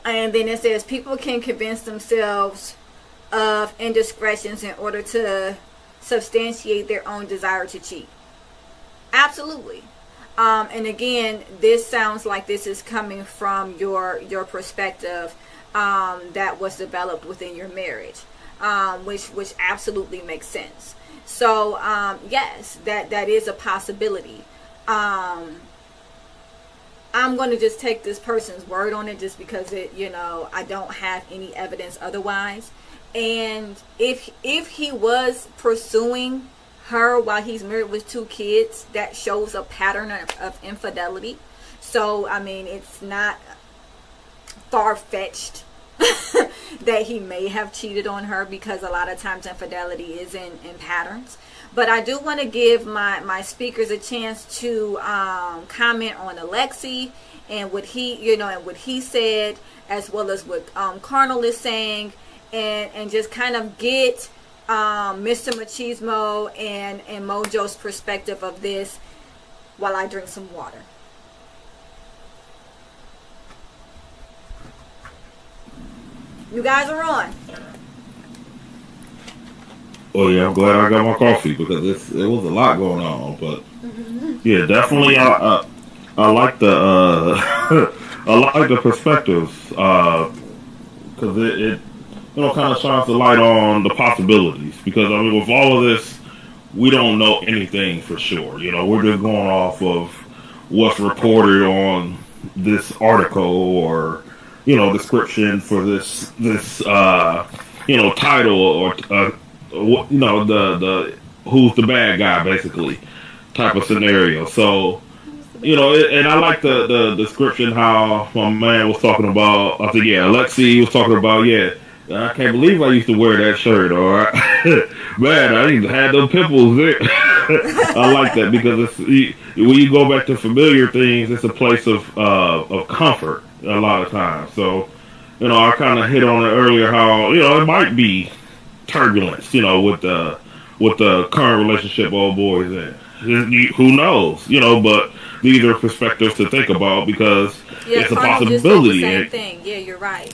And then it says people can convince themselves of indiscretions in order to substantiate their own desire to cheat. Absolutely. And again, this sounds like this is coming from your perspective that was developed within your marriage, which absolutely makes sense. So yes, that is a possibility. I'm going to just take this person's word on it, just because I don't have any evidence otherwise. And if he was pursuing her while he's married with 2 kids, that shows a pattern of infidelity. So I mean, it's not far-fetched that he may have cheated on her, because a lot of times infidelity is in patterns. But I do want to give my speakers a chance to comment on Alexi and what he said, as well as what Carnal is saying, and just kind of get Mr. Machismo and Mojo's perspective of this while I drink some water. You guys are on. Oh yeah, I'm glad I got my coffee, because it was a lot going on. But yeah, definitely, I like the I like the perspectives, because it kind of shines the light on the possibilities. Because I mean, with all of this, we don't know anything for sure. We're just going off of what's reported on this article, or description for this title, or the who's the bad guy, basically, type of scenario. So and I like the description, how my man was talking about, I think, Alexi was talking about, I can't believe I used to wear that shirt, or man, I even had them pimples there. I like that, because when you go back to familiar things, it's a place of comfort a lot of times. So I kind of hit on it earlier, how it might be turbulence, with the current relationship old boys in. Who knows, but these are perspectives to think about, because it's a possibility. Same thing. Yeah, you're right.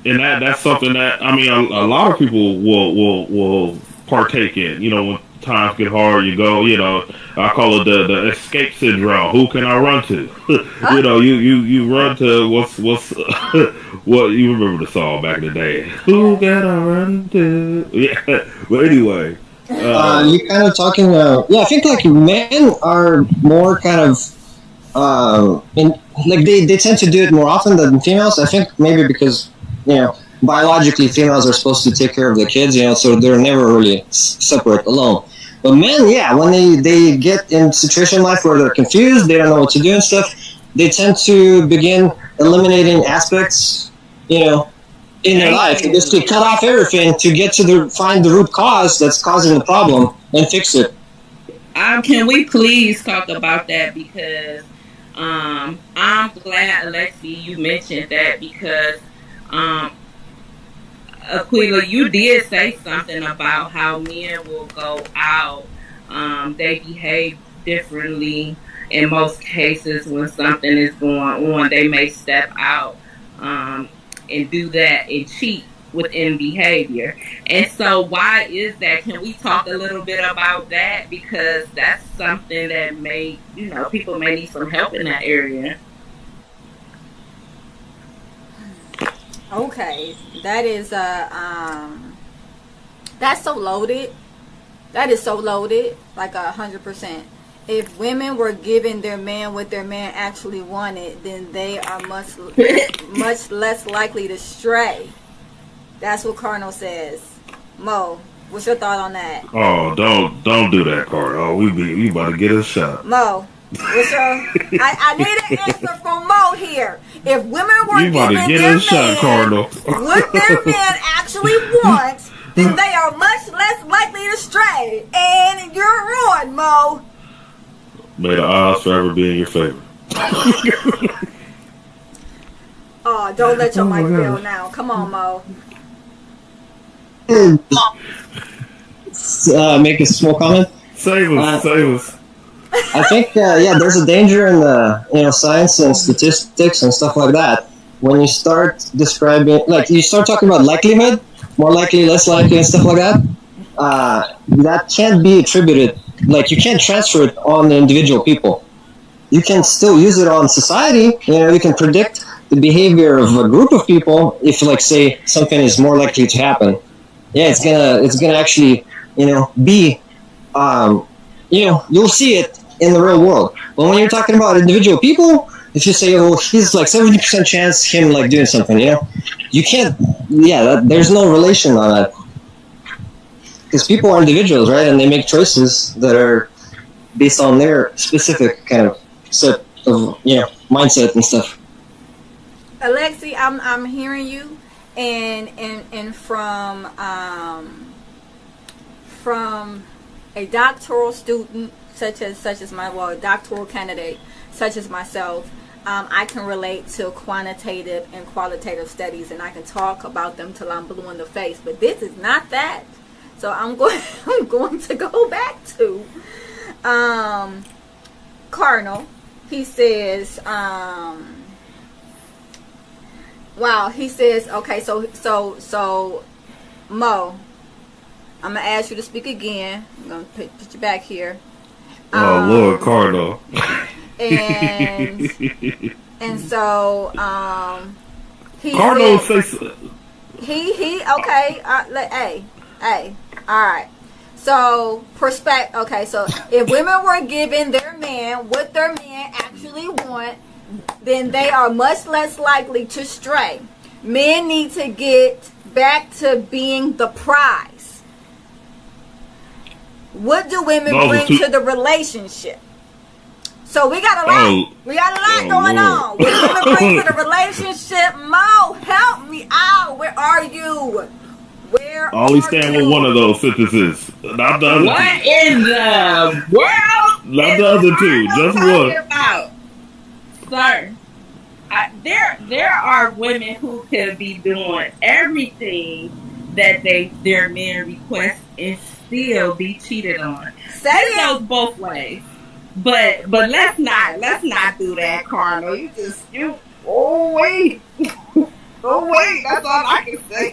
And that's something that, I mean, a lot of people will partake in. When times get hard, you go, I call it the escape syndrome. Who can I run to? You run to what's what, you remember the song back in the day? Who can I run to? Yeah, but anyway. You kind of talking, I think like men are more kind of, they tend to do it more often than females. I think maybe because, biologically females are supposed to take care of the kids, so they're never really separate alone. But men, when they get in a situation in life where they're confused, they don't know what to do and stuff, they tend to begin eliminating aspects, in their life, and just to cut off everything to get to find the root cause that's causing the problem and fix it. Can we please talk about that, because I'm glad, Alexi, you mentioned that, because Aquila, you did say something about how men will go out, they behave differently in most cases when something is going on. They may step out and do that and cheat within behavior. And so why is that? Can we talk a little bit about that? Because that's something that may, people may need some help in that area. Okay, that is that's so loaded. That is so loaded, like 100%. If women were giving their man what their man actually wanted, then they are much less likely to stray. That's what Cardinal says. Mo, what's your thought on that? Oh, don't do that, Cardinal. We about to get a shot. Mo, what's your? I need an answer from Mo here. If women were giving their man what their man actually wants, then they are much less likely to stray. And you're on, Mo. May the odds forever be in your favor. Oh, don't let your mic fail now. Come on, Mo. Make a small comment. Save us. I think there's a danger in science and statistics and stuff like that. When you start describing, like you start talking about likelihood, more likely, less likely, and stuff like that, that can't be attributed. Like you can't transfer it on the individual people. You can still use it on society. You can predict the behavior of a group of people. If, like, say something is more likely to happen, it's gonna actually, be, you'll see it in the real world. But when you're talking about individual people, if you say, oh, he's like 70% chance him like doing something, you can't. There's no relation on that. Because people are individuals, right? And they make choices that are based on their specific kind of set of mindset and stuff. Alexi, I'm hearing you, and from a doctoral student such as a doctoral candidate such as myself, I can relate to quantitative and qualitative studies, and I can talk about them till I'm blue in the face. But this is not that. So I'm going to go back to Cardinal. He says, wow, he says, okay, so Mo, I'm going to ask you to speak again. I'm going to put you back here. Oh, Lord, Cardinal. And so, he Cardinal said, says, okay, hey, all right. So, okay, so if women were given their man what their man actually want, then they are much less likely to stray. Men need to get back to being the prize. What do women bring to the relationship? So we got a lot. Going on. What do women bring to the relationship? Mo, help me out. Where are you? Only stand with one of those sentences. Not the other what two. What in the world? Not the other two. Just one. About? Sir, there are women who could be doing everything that their men request and still be cheated on. It goes both ways. But let's not do that, Cardinal. Oh wait. Oh wait, that's all I can say.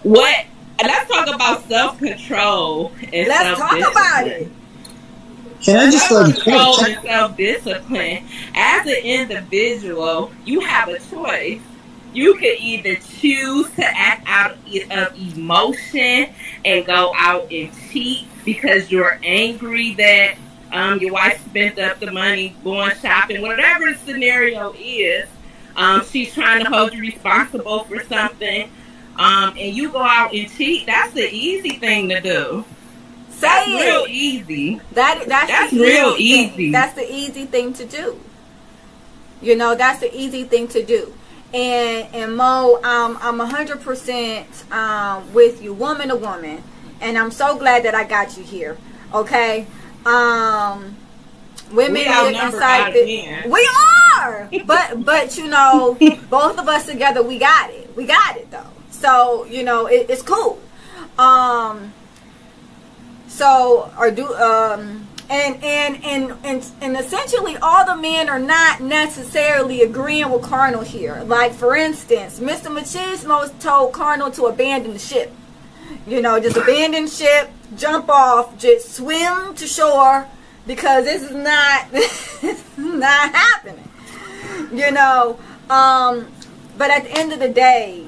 What? Let's talk about self-control and let's talk about it. Can I just self-control and self-discipline? As an individual, you have a choice. You could either choose to act out of emotion and go out and cheat because you're angry that your wife spent up the money going shopping, whatever the scenario is. She's trying to hold you responsible for something, and you go out and cheat. That's the easy thing to do. That's real easy. That's real easy. That's the easy thing to do. That's the easy thing to do. And Mo, I'm 100% with you, woman to woman, and I'm so glad that I got you here. Okay. Women live inside we are, but both of us together, we got it though. So it's cool. And essentially all the men are not necessarily agreeing with Cardinal here. Like, for instance, Mr. Machismo told Cardinal to abandon the ship. Just abandon ship, jump off, just swim to shore, because this is not happening. But at the end of the day,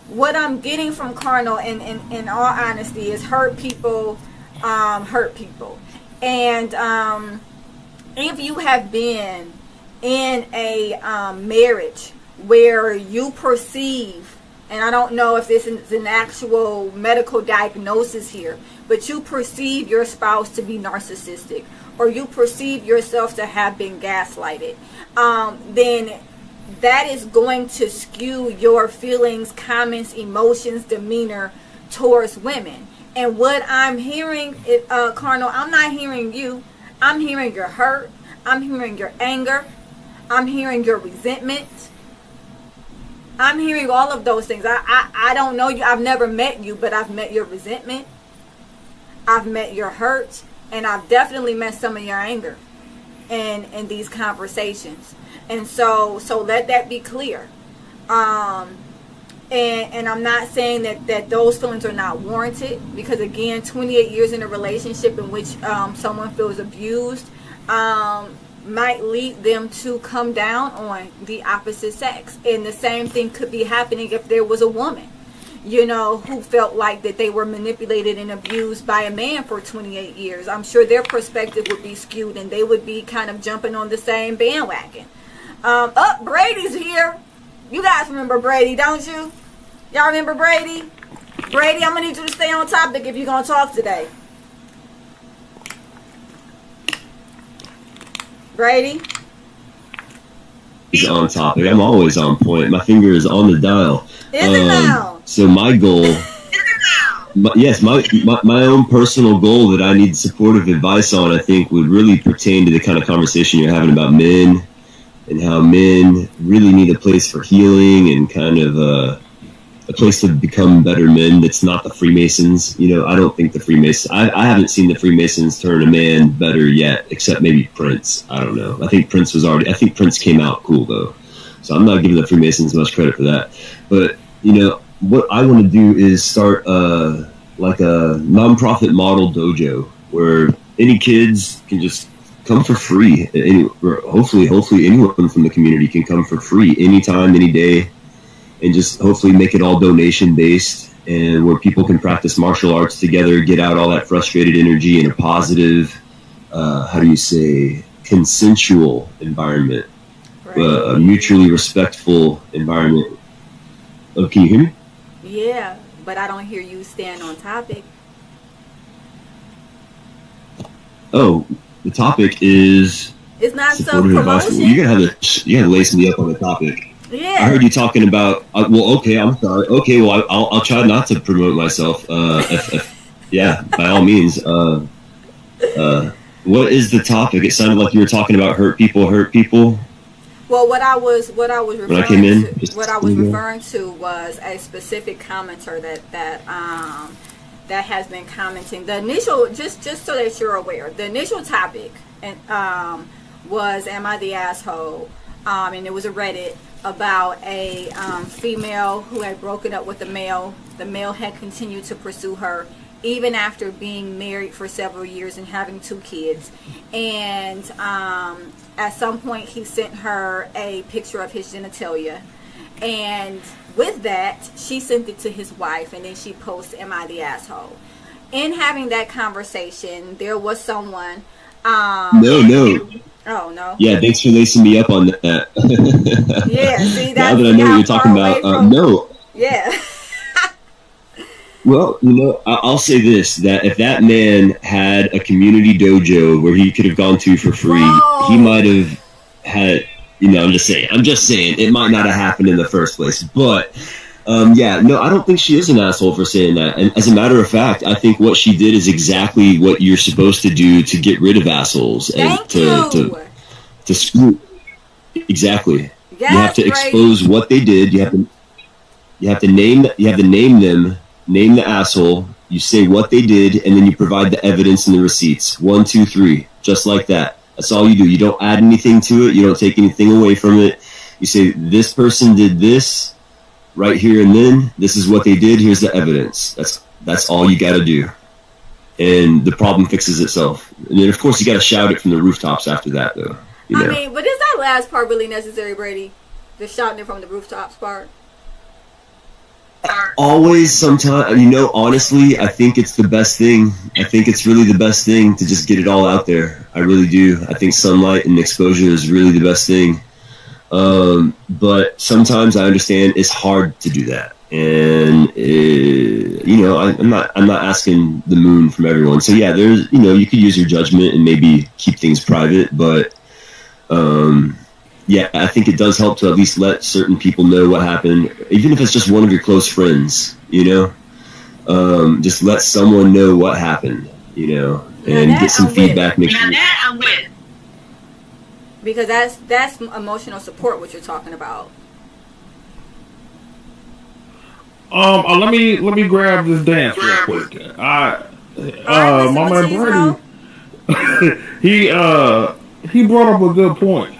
what I'm getting from Cardinal, in all honesty, is hurt people hurt people. And if you have been in a marriage where you perceive, and I don't know if this is an actual medical diagnosis here, but you perceive your spouse to be narcissistic, or you perceive yourself to have been gaslighted, then that is going to skew your feelings, comments, emotions, demeanor towards women. And what I'm hearing, Cardinal, I'm not hearing you. I'm hearing your hurt. I'm hearing your anger. I'm hearing your resentment. I'm hearing all of those things. I don't know you. I've never met you, but I've met your resentment. I've met your hurt. And I've definitely met some of your anger in these conversations. And so let that be clear. And I'm not saying that those feelings are not warranted, because again, 28 years in a relationship in which someone feels abused might lead them to come down on the opposite sex. And the same thing could be happening if there was a woman, who felt like that they were manipulated and abused by a man for 28 years. I'm sure their perspective would be skewed, and they would be kind of jumping on the same bandwagon. Brady's here. You guys remember Brady, don't you? Y'all remember Brady? Brady, I'm going to need you to stay on topic if you're going to talk today. Brady? He's on topic. I'm always on point. My finger is on the dial. Is it now? So my goal... my own personal goal that I need supportive advice on, I think, would really pertain to the kind of conversation you're having about men and how men really need a place for healing and kind of a place to become better men. That's not the Freemasons. I don't think the Freemasons... I haven't seen the Freemasons turn a man better yet, except maybe Prince. I don't know. I think Prince came out cool, though. So I'm not giving the Freemasons much credit for that. But, what I want to do is start like a nonprofit model dojo where any kids can just come for free. Hopefully anyone from the community can come for free anytime, any day, and just hopefully make it all donation based, and where people can practice martial arts together, get out all that frustrated energy in a positive, consensual environment, right. A mutually respectful environment. Oh, can you hear me? Yeah, but I don't hear you stand on topic. Oh, the topic is... It's not self-promotion. You gotta lace me up on the topic. Yeah. I heard you talking about... okay, I'm sorry. Okay, well, I'll try not to promote myself. Yeah, by all means. What is the topic? It sounded like you were talking about hurt people. Well, what I was referring to was a specific commenter that has been commenting. The initial, just so that you're aware, the initial topic was "Am I the asshole?" And it was a Reddit about a female who had broken up with a male. The male had continued to pursue her even after being married for several years and having 2 kids. And at some point, he sent her a picture of his genitalia. And with that, she sent it to his wife, and then she posts, "Am I the asshole?" In having that conversation, there was someone... No. Oh, no? Yeah, thanks for lacing me up on that. Yeah, see, that's... Now that I know what you're talking about, no. Yeah. Well, I'll say this, that if that man had a community dojo where he could have gone to for free, he might have had, I'm just saying, it might not have happened in the first place. But, I don't think she is an asshole for saying that. And as a matter of fact, I think what she did is exactly what you're supposed to do to get rid of assholes. And to screw. Exactly. Yes, you have to expose what they did. You have to name them. Name the asshole, you say what they did, and then you provide the evidence and the receipts. 1, 2, 3. Just like that. That's all you do. You don't add anything to it. You don't take anything away from it. You say, this person did this right here and then. This is what they did. Here's the evidence. That's all you got to do. And the problem fixes itself. And then, of course, you got to shout it from the rooftops after that, though. I mean, but is that last part really necessary, Brady? The shouting it from the rooftops part? Always, sometimes, honestly, I think it's the best thing. I think it's really the best thing to just get it all out there. I really do. I think sunlight and exposure is really the best thing. But sometimes I understand it's hard to do that. And, I'm not asking the moon from everyone. So yeah, there's, you could use your judgment and maybe keep things private, but, yeah, I think it does help to at least let certain people know what happened, even if it's just one of your close friends, just let someone know what happened, and get some feedback. Make sure. Because that's emotional support, what you're talking about. Let me grab this dance real quick. My man Brady, he brought up a good point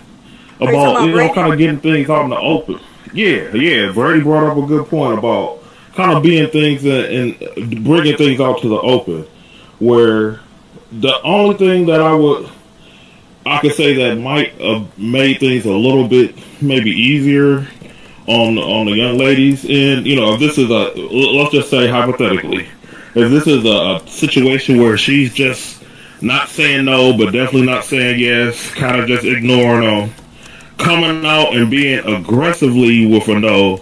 about kind of getting things out in the open. Yeah. Brady brought up a good point about kind of being things and bringing things out to the open. Where the only thing that I could say that might have made things a little bit maybe easier on the young ladies, and if this is let's just say hypothetically, if this is a situation where she's just not saying no, but definitely not saying yes, kind of just ignoring them, coming out and being aggressively with a no,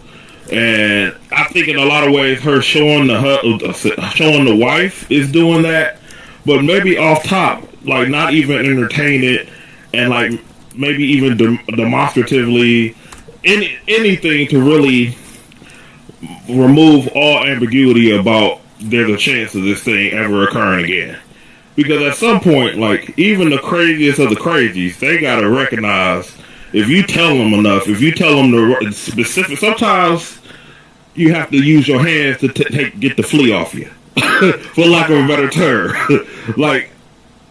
and I think in a lot of ways her showing the wife is doing that, but maybe off top, like not even entertain it, and like maybe even demonstratively anything to really remove all ambiguity about there's a chance of this thing ever occurring again. Because at some point, like even the craziest of the crazies, they gotta recognize if you tell them enough, if you tell them the specific, sometimes you have to use your hands to get the flea off you, for lack of a better term. Like,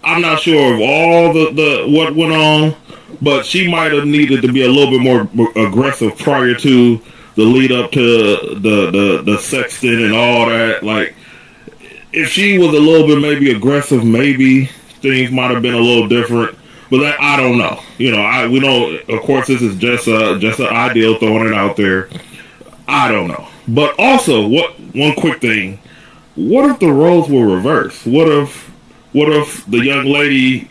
I'm not sure of all the what went on, but she might have needed to be a little bit more aggressive prior to the lead up to the sexting and all that. Like, if she was a little bit maybe aggressive, maybe things might have been a little different. But that, I don't know. We know. Of course, this is just an ideal, throwing it out there. I don't know. But also, one quick thing: what if the roles were reversed? What if the young lady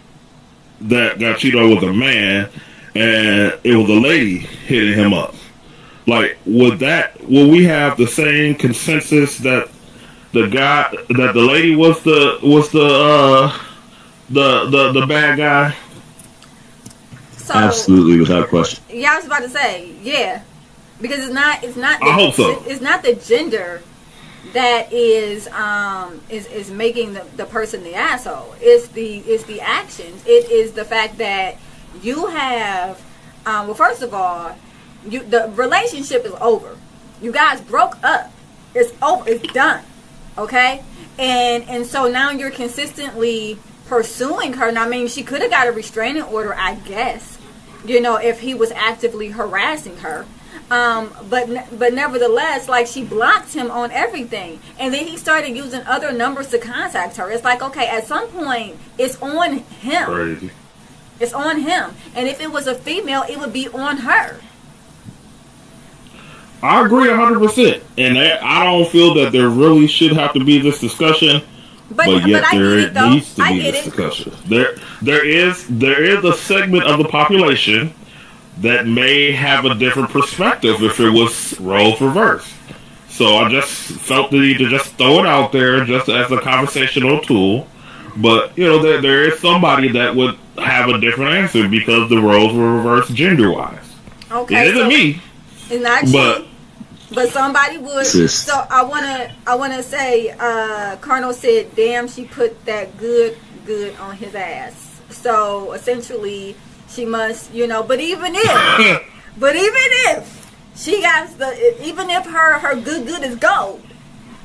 that got cheated on was a man, and it was a lady hitting him up? Like, will we have the same consensus that the lady was the bad guy? So, absolutely, without question. Yeah, I was about to say, yeah, because it's not. I hope so. It's not the gender that is making the person the asshole. It's the actions. It is the fact that you have. Well, first of all, the relationship is over. You guys broke up. It's over. It's done. Okay, and so now you're consistently pursuing her. Now, I mean, she could have got a restraining order, I guess. If he was actively harassing her. But nevertheless, like, she blocked him on everything, and then he started using other numbers to contact her. It's like, okay, at some point, it's on him. Crazy. It's on him, and if it was a female, it would be on her. I agree 100%, and I don't feel that there really should have to be this discussion. But yet there needs to be this discussion. There is a segment of the population that may have a different perspective if it was roles reversed. So I just felt the need to just throw it out there just as a conversational tool. But, there is somebody that would have a different answer because the roles were reversed gender-wise. Okay, it isn't me. It's not you. But somebody would. So I wanna say, Colonel said, "Damn, she put that good on his ass." So essentially, she must, But even if she got even if her good is gold,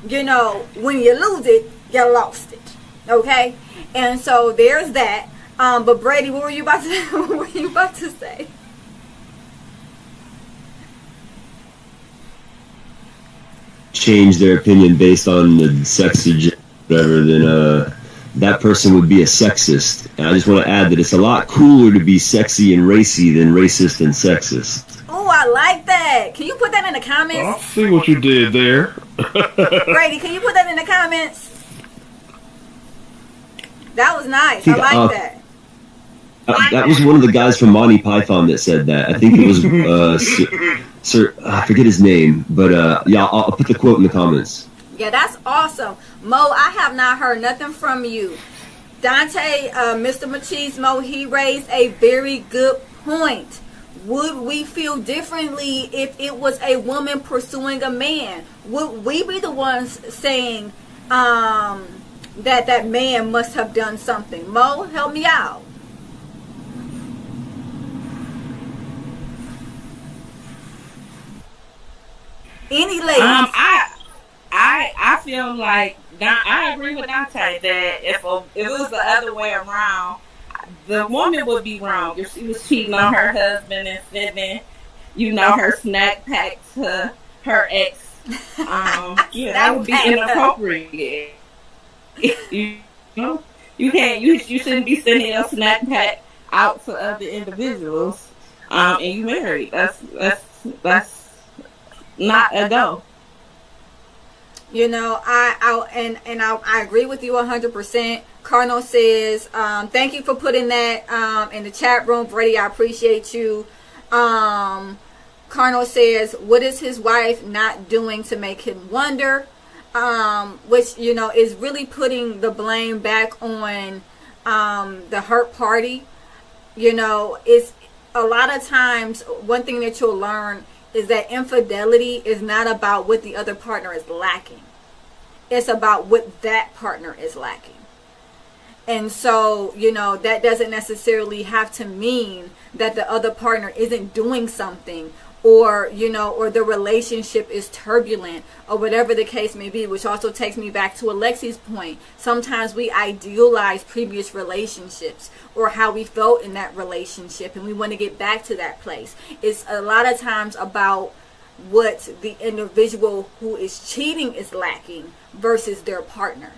when you lose it, you lost it. Okay, and so there's that. But Brady, what were you about to say? Change their opinion based on the sex or gender, whatever, then that person would be a sexist. And I just want to add that it's a lot cooler to be sexy and racy than racist and sexist. Oh, I like that. Can you put that in the comments? I'll see what you did there. Brady, can you put that in the comments? That was nice. I like that. That was one of the guys from Monty Python that said that. I think it was Sir, I forget his name, but yeah, I'll put the quote in the comments. Yeah, that's awesome. Mo, I have not heard nothing from you. Dante, Mr. Machismo, he raised a very good point. Would we feel differently if it was a woman pursuing a man? Would we be the ones saying that man must have done something? Mo, help me out. Any ladies? I feel like I agree with Dante that if it was the other way around, the woman would be wrong if she was cheating on her husband and sending, her snack pack to her ex. That would be inappropriate. You shouldn't be sending your snack pack out to other individuals. And you married. That's not a go. I agree with you 100%. Carno says, thank you for putting that in the chat room, Brady. I appreciate you. Carno says, what is his wife not doing to make him wonder? Which, is really putting the blame back on the hurt party. It's a lot of times, one thing that you'll learn is that infidelity is not about what the other partner is lacking. It's about what that partner is lacking. And so, that doesn't necessarily have to mean that the other partner isn't doing something, or the relationship is turbulent, or whatever the case may be, which also takes me back to Alexi's point. Sometimes we idealize previous relationships or how we felt in that relationship, and we want to get back to that place. It's a lot of times about what the individual who is cheating is lacking versus their partner.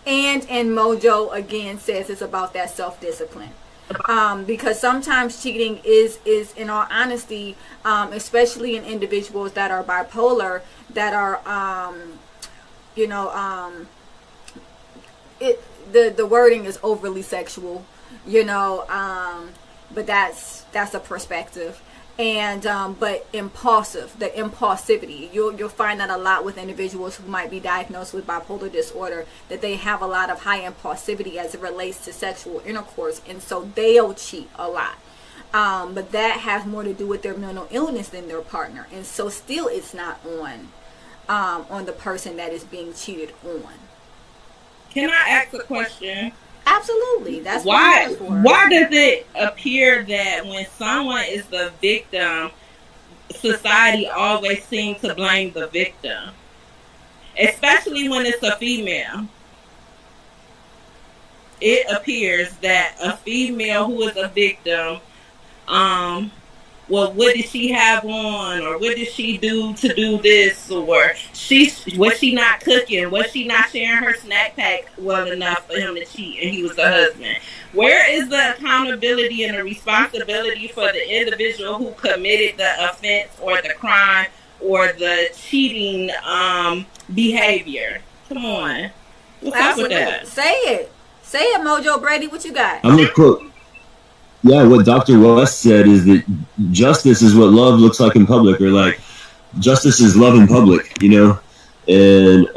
And Mojo again says it's about that self-discipline. Because sometimes cheating is in all honesty, especially in individuals that are bipolar, that are the wording is overly sexual, but that's a perspective. And but impulsive, the impulsivity, you'll find that a lot with individuals who might be diagnosed with bipolar disorder, that they have a lot of high impulsivity as it relates to sexual intercourse, and so they'll cheat a lot. But that has more to do with their mental illness than their partner, and so still it's not on the person that is being cheated on. Can I ask a question? Absolutely. That's why does it appear that when someone is the victim, society always seems to blame the victim, especially when it's a female? It appears that a female who is a victim, what did she have on, or what did she do to do this, or was she not cooking, was she not sharing her snack pack well enough for him to cheat and he was the husband? Where is the accountability and the responsibility for the individual who committed the offense or the crime or the cheating behavior? Come on, what's up with that? Say it, Mojo. Brady, what you got? I'm gonna quote. Yeah, what Dr. West said is that justice is what love looks like in public, or like justice is love in public, And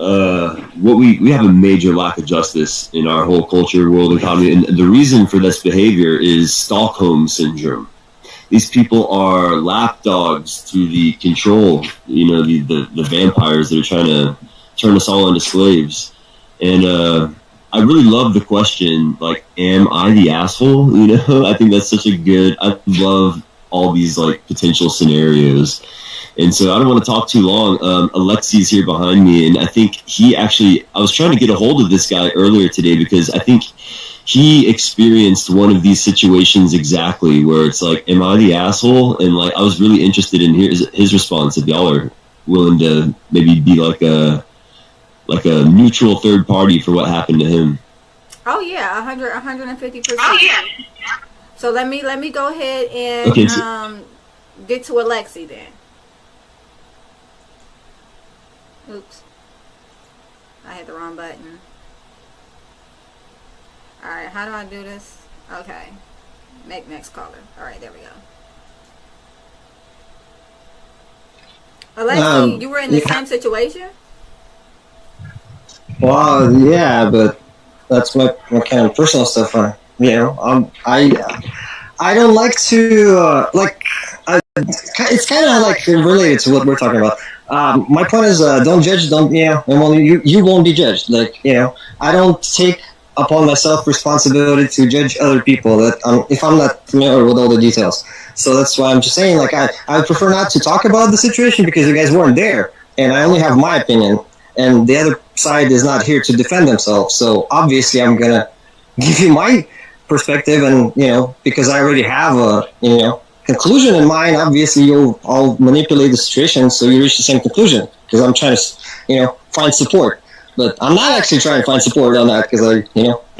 what we have a major lack of justice in our whole culture, world economy, and the reason for this behavior is Stockholm syndrome. These people are lapdogs to the control, the vampires that are trying to turn us all into slaves. And I really love the question, like, am I the asshole? I think that's such a good, I love all these, like, potential scenarios. And so I don't want to talk too long. Alexi's here behind me, and I think I was trying to get a hold of this guy earlier today because I think he experienced one of these situations exactly where it's like, am I the asshole? And, like, I was really interested in his response, if y'all are willing to maybe be like a neutral third party for what happened to him. Oh yeah, 150%. Oh yeah. So let me go ahead and get to Alexi then. Oops, I hit the wrong button. All right, how do I do this? Okay, make next caller. All right, there we go. Alexi, you were in the same situation? Well, yeah, but that's my kind of personal stuff. I don't like to it's kind of like related to what we're talking about. My point is, don't judge, don't and well, you won't be judged. I don't take upon myself responsibility to judge other people if I'm not familiar with all the details. So that's why I'm just saying, like, I prefer not to talk about the situation because you guys weren't there, and I only have my opinion, and the other side is not here to defend themselves. So obviously, I'm gonna give you my perspective, and because I already have a conclusion in mind. Obviously, I'll manipulate the situation so you reach the same conclusion because I'm trying to find support. But I'm not actually trying to find support on that because I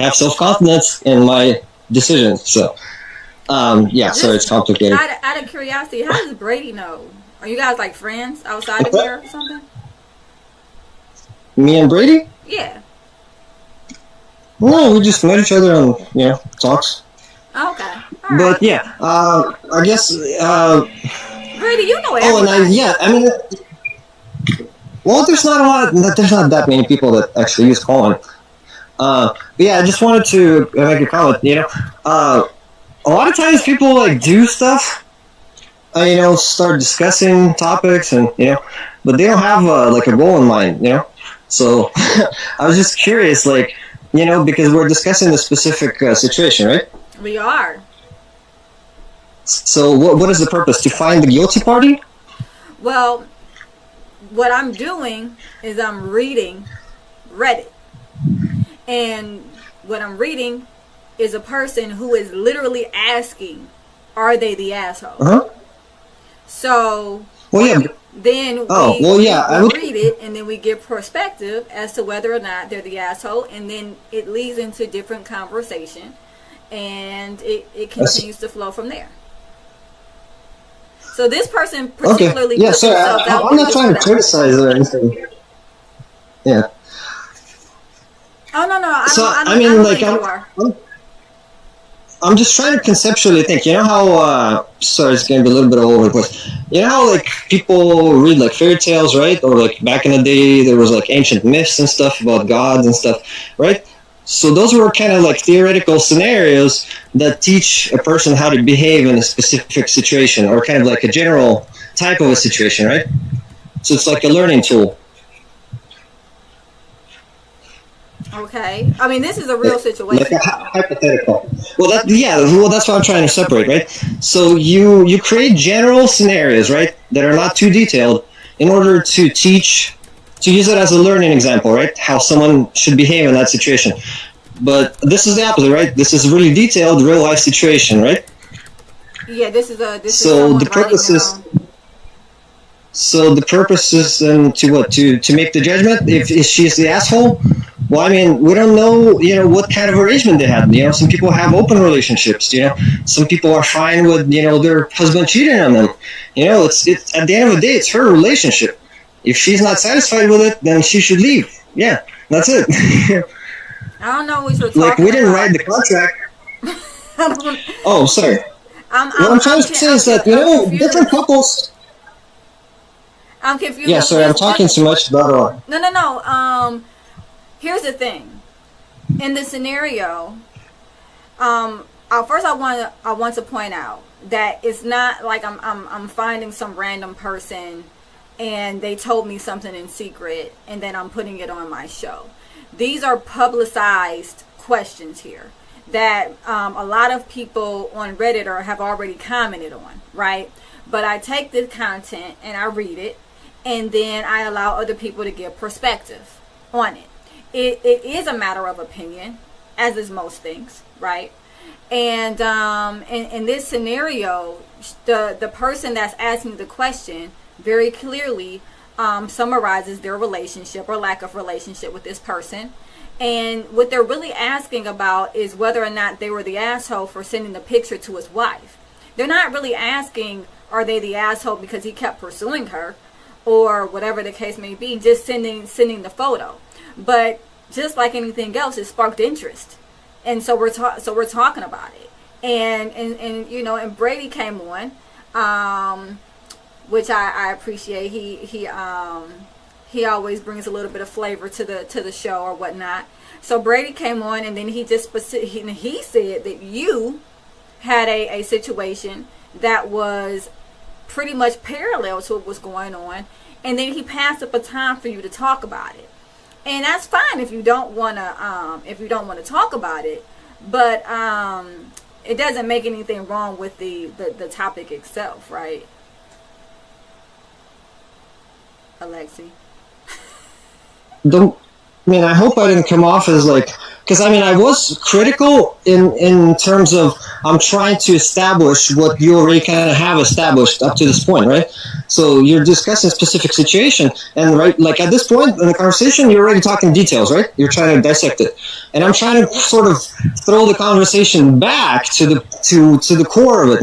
have self-confidence in my decisions. So, so it's complicated. Out of curiosity, how does Brady know? Are you guys like friends outside of here or something? Me and Brady? Yeah. No, we just met each other on talks. Okay. All But right. yeah, I guess. Brady, you know Oh, everybody. I mean. Well, there's not that many people that actually use Colin. But yeah, I just wanted to make a comment. A lot of times people like do stuff, start discussing topics, and but they don't have like a goal in mind. So I was just curious, like, because we're discussing a specific situation, right? We are. So what is the purpose? To find the guilty party? Well, what I'm doing is I'm reading Reddit. And what I'm reading is a person who is literally asking, are they the asshole? Uh-huh. So Well, yeah. then I would read it, and then we give perspective as to whether or not they're the asshole, and then it leads into different conversation, and it continues to flow from there. So this person particularly Okay. Yeah, puts sorry, himself out I'm there not trying to for that. criticize or anything. Yeah. Oh no, So, I I mean, don't like, think you are. I'm just trying to conceptually think. How? Sorry, it's going to be a little bit all over the place. How like people read like fairy tales, right? Or like back in the day, there was like ancient myths and stuff about gods and stuff, right? So those were kind of like theoretical scenarios that teach a person how to behave in a specific situation, or kind of like a general type of a situation, right? So it's like a learning tool. Okay. I mean, this is a real situation. Like a hypothetical. Well, that's what I'm trying to separate, right? So you create general scenarios, right, that are not too detailed, in order to use it as a learning example, right? How someone should behave in that situation. But this is the opposite, right? This is really detailed, real life situation, right? Yeah, this is So the purpose is. So the purpose is then to what? To make the judgment if she's the asshole. Well, I mean, we don't know, what kind of arrangement they had. Some people have open relationships. Some people are fine with, their husband cheating on them. It's at the end of the day, it's her relationship. If she's not satisfied with it, then she should leave. Yeah, that's it. I don't know what you're talking Like, we didn't about. write the contract. I don't- Oh, sorry. What I'm trying to say is that, different couples. I'm confused. Yeah, sorry, I'm talking too much about No. Here's the thing. In the scenario, first I want to point out that it's not like I'm finding some random person and they told me something in secret and then I'm putting it on my show. These are publicized questions here that a lot of people on Reddit have already commented on, right? But I take the content and I read it, and then I allow other people to give perspective on it. It is a matter of opinion, as is most things, right? And in this scenario, the person that's asking the question very clearly summarizes their relationship or lack of relationship with this person. And what they're really asking about is whether or not they were the asshole for sending the picture to his wife. They're not really asking, are they the asshole because he kept pursuing her, or whatever the case may be, just sending the photo. But just like anything else, it sparked interest, and so we're talking about it. And Brady came on, which I appreciate. He always brings a little bit of flavor to the show or whatnot. So Brady came on, and then he said that you had a situation that was pretty much parallel to what was going on, and then he passed the baton for you to talk about it. And that's fine if you don't want to talk about it, but it doesn't make anything wrong with the topic itself, right? Alexi. I hope I didn't come off as like, because I was critical in terms of I'm trying to establish what you already kind of have established up to this point, right? So you're discussing a specific situation, and right, like at this point in the conversation, you're already talking details, right? You're trying to dissect it, and I'm trying to sort of throw the conversation back to the core of it,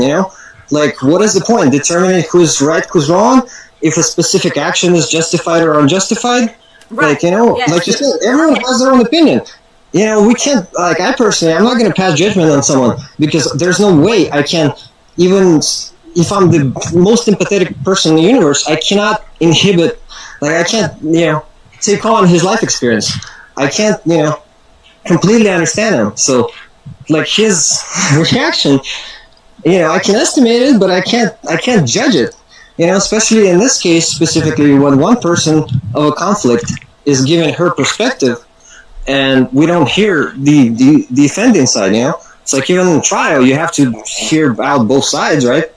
like what is the point? Determining who's right, who's wrong, if a specific action is justified or unjustified. Right. Like, yes. Like you said, everyone has their own opinion. We can't, like, I personally, I'm not going to pass judgment on someone because there's no way I can, even if I'm the most empathetic person in the universe, I cannot inhibit, like, I can't, take on his life experience. I can't, completely understand him. So, like, his reaction, I can estimate it, but I can't judge it. Especially in this case specifically, when one person of a conflict is giving her perspective, and we don't hear the defending side. It's like even in trial, you have to hear out both sides, right?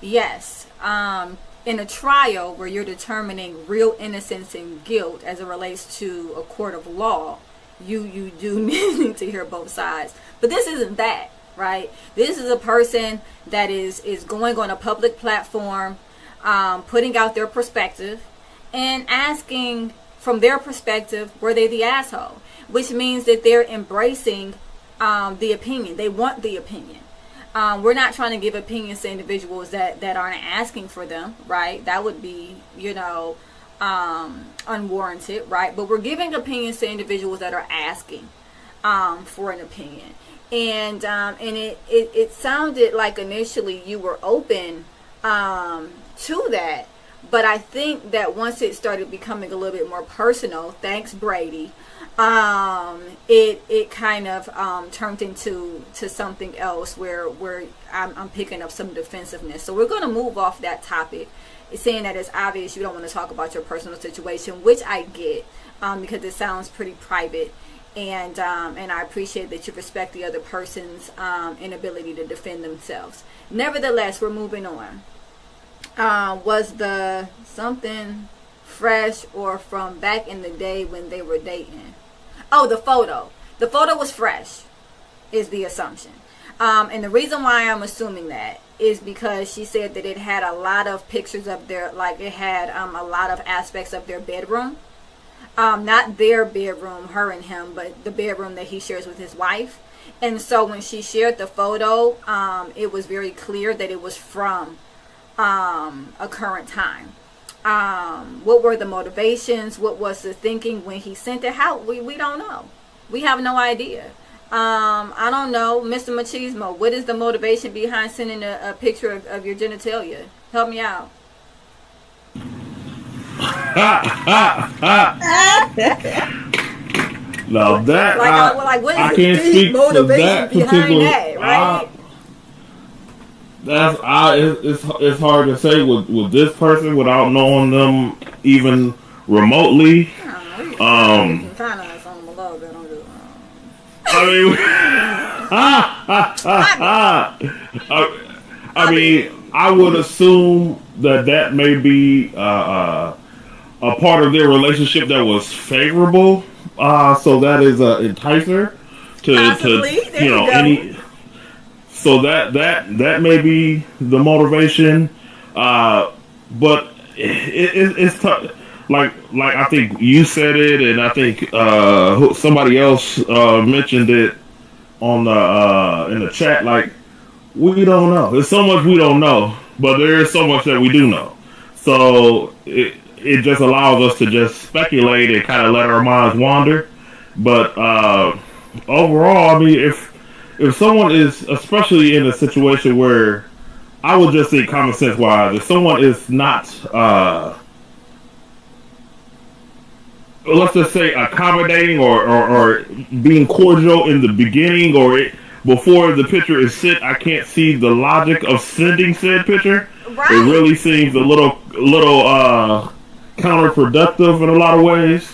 Yes. In a trial where you're determining real innocence and guilt as it relates to a court of law, you do need to hear both sides. But this isn't that. Right? This is a person that is going on a public platform, putting out their perspective and asking from their perspective, were they the asshole? Which means that they're embracing the opinion. They want the opinion. We're not trying to give opinions to individuals that aren't asking for them, right? That would be, unwarranted, right? But we're giving opinions to individuals that are asking for an opinion. And it sounded like initially you were open to that, but I think that once it started becoming a little bit more personal, thanks Brady, it kind of turned into something else where I'm picking up some defensiveness. So we're going to move off that topic, saying that it's obvious you don't want to talk about your personal situation, which I get because it sounds pretty private. And I appreciate that you respect the other person's inability to defend themselves. Nevertheless, we're moving on. Was the something fresh or from back in the day when they were dating? Oh, the photo. The photo was fresh, is the assumption. And the reason why I'm assuming that is because she said that it had a lot of pictures of it had a lot of aspects of their bedroom. Not their bedroom, her and him, but the bedroom that he shares with his wife. And so when she shared the photo, it was very clear that it was from a current time. What were the motivations? What was the thinking when he sent it out? We don't know. We have no idea. I don't know, Mr. Machismo, what is the motivation behind sending a picture of your genitalia? Help me out. Now that what is I the can't speak motivation to that behind that, right? It's hard to say with this person without knowing them even remotely. I mean, I would assume that may be a part of their relationship that was favorable. So that is an enticer to any. So that may be the motivation. But it's tough. Like I think you said it, and I think somebody else mentioned it on the in the chat. Like, we don't know. There's so much we don't know, but there is so much that we do know. So it just allows us to just speculate and kind of let our minds wander. But overall, I mean, if someone is, especially in a situation where, I would just say common sense wise, if someone is not, let's just say accommodating or being cordial in the beginning or before the picture is sent, I can't see the logic of sending said picture. Right. It really seems a little counterproductive in a lot of ways.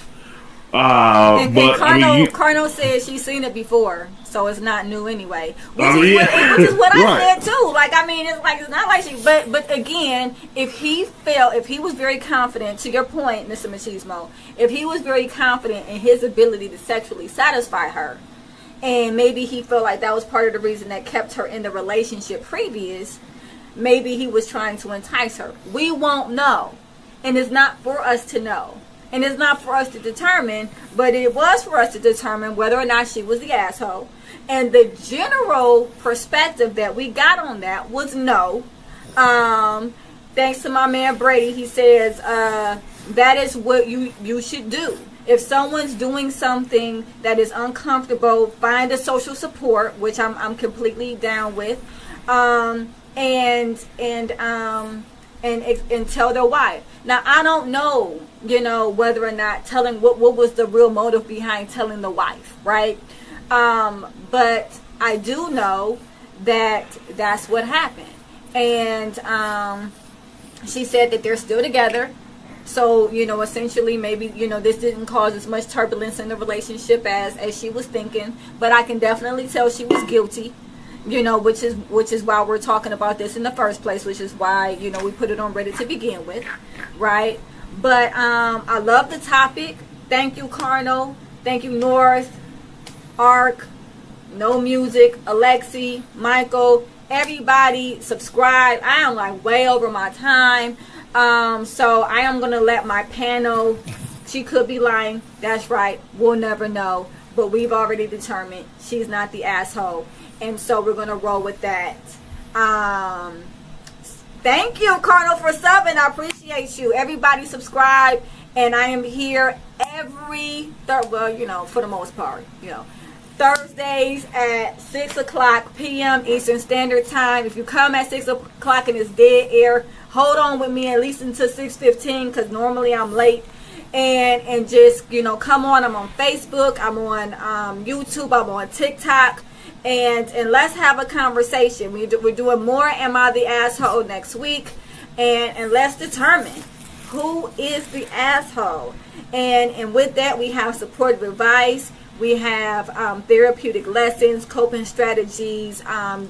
And But I mean, Carno said she's seen it before, so it's not new anyway. Which I mean, is what I right. said too. Like, I mean, it's not like she. But again, if he was very confident, to your point, Mr. Machismo, if he was very confident in his ability to sexually satisfy her, and maybe he felt like that was part of the reason that kept her in the relationship previous, maybe he was trying to entice her. We won't know, and it's not for us to know. And it's not for us to determine, but it was for us to determine whether or not she was the asshole. And the general perspective that we got on that was no. Thanks to my man Brady, he says that is what you should do. If someone's doing something that is uncomfortable, find a social support, which I'm completely down with, and tell their wife. Now, I don't know, whether or not telling what was the real motive behind telling the wife, right? But I do know that that's what happened. And she said that they're still together. So, essentially maybe, this didn't cause as much turbulence in the relationship as she was thinking. But I can definitely tell she was guilty. Which is why we're talking about this in the first place, which is why, we put it on Reddit to begin with, right? But I love the topic. Thank you, Carno. Thank you, North, Ark, No Music, Alexi, Michael, everybody. Subscribe. I am like way over my time. So I am going to let my panel, she could be lying. That's right. We'll never know. But we've already determined she's not the asshole. And so we're going to roll with that. Thank you, Carnal, for subbing. I appreciate you. Everybody subscribe. And I am here every, for the most part, Thursdays at 6 o'clock p.m. Eastern Standard Time. If you come at 6 o'clock and it's dead air, hold on with me at least until 6:15 because normally I'm late. And just, come on. I'm on Facebook. I'm on YouTube. I'm on TikTok. And let's have a conversation. We're doing more Am I the Asshole next week. And let's determine who is the asshole. And with that, we have supportive advice. We have therapeutic lessons, coping strategies,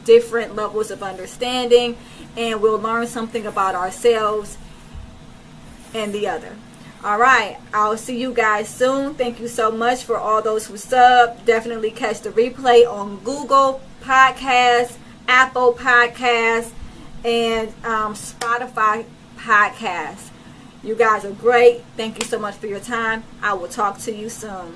different levels of understanding. And we'll learn something about ourselves and the other. All right, I'll see you guys soon. Thank you so much for all those who sub. Definitely catch the replay on Google Podcasts, Apple Podcasts, and Spotify Podcasts. You guys are great. Thank you so much for your time. I will talk to you soon.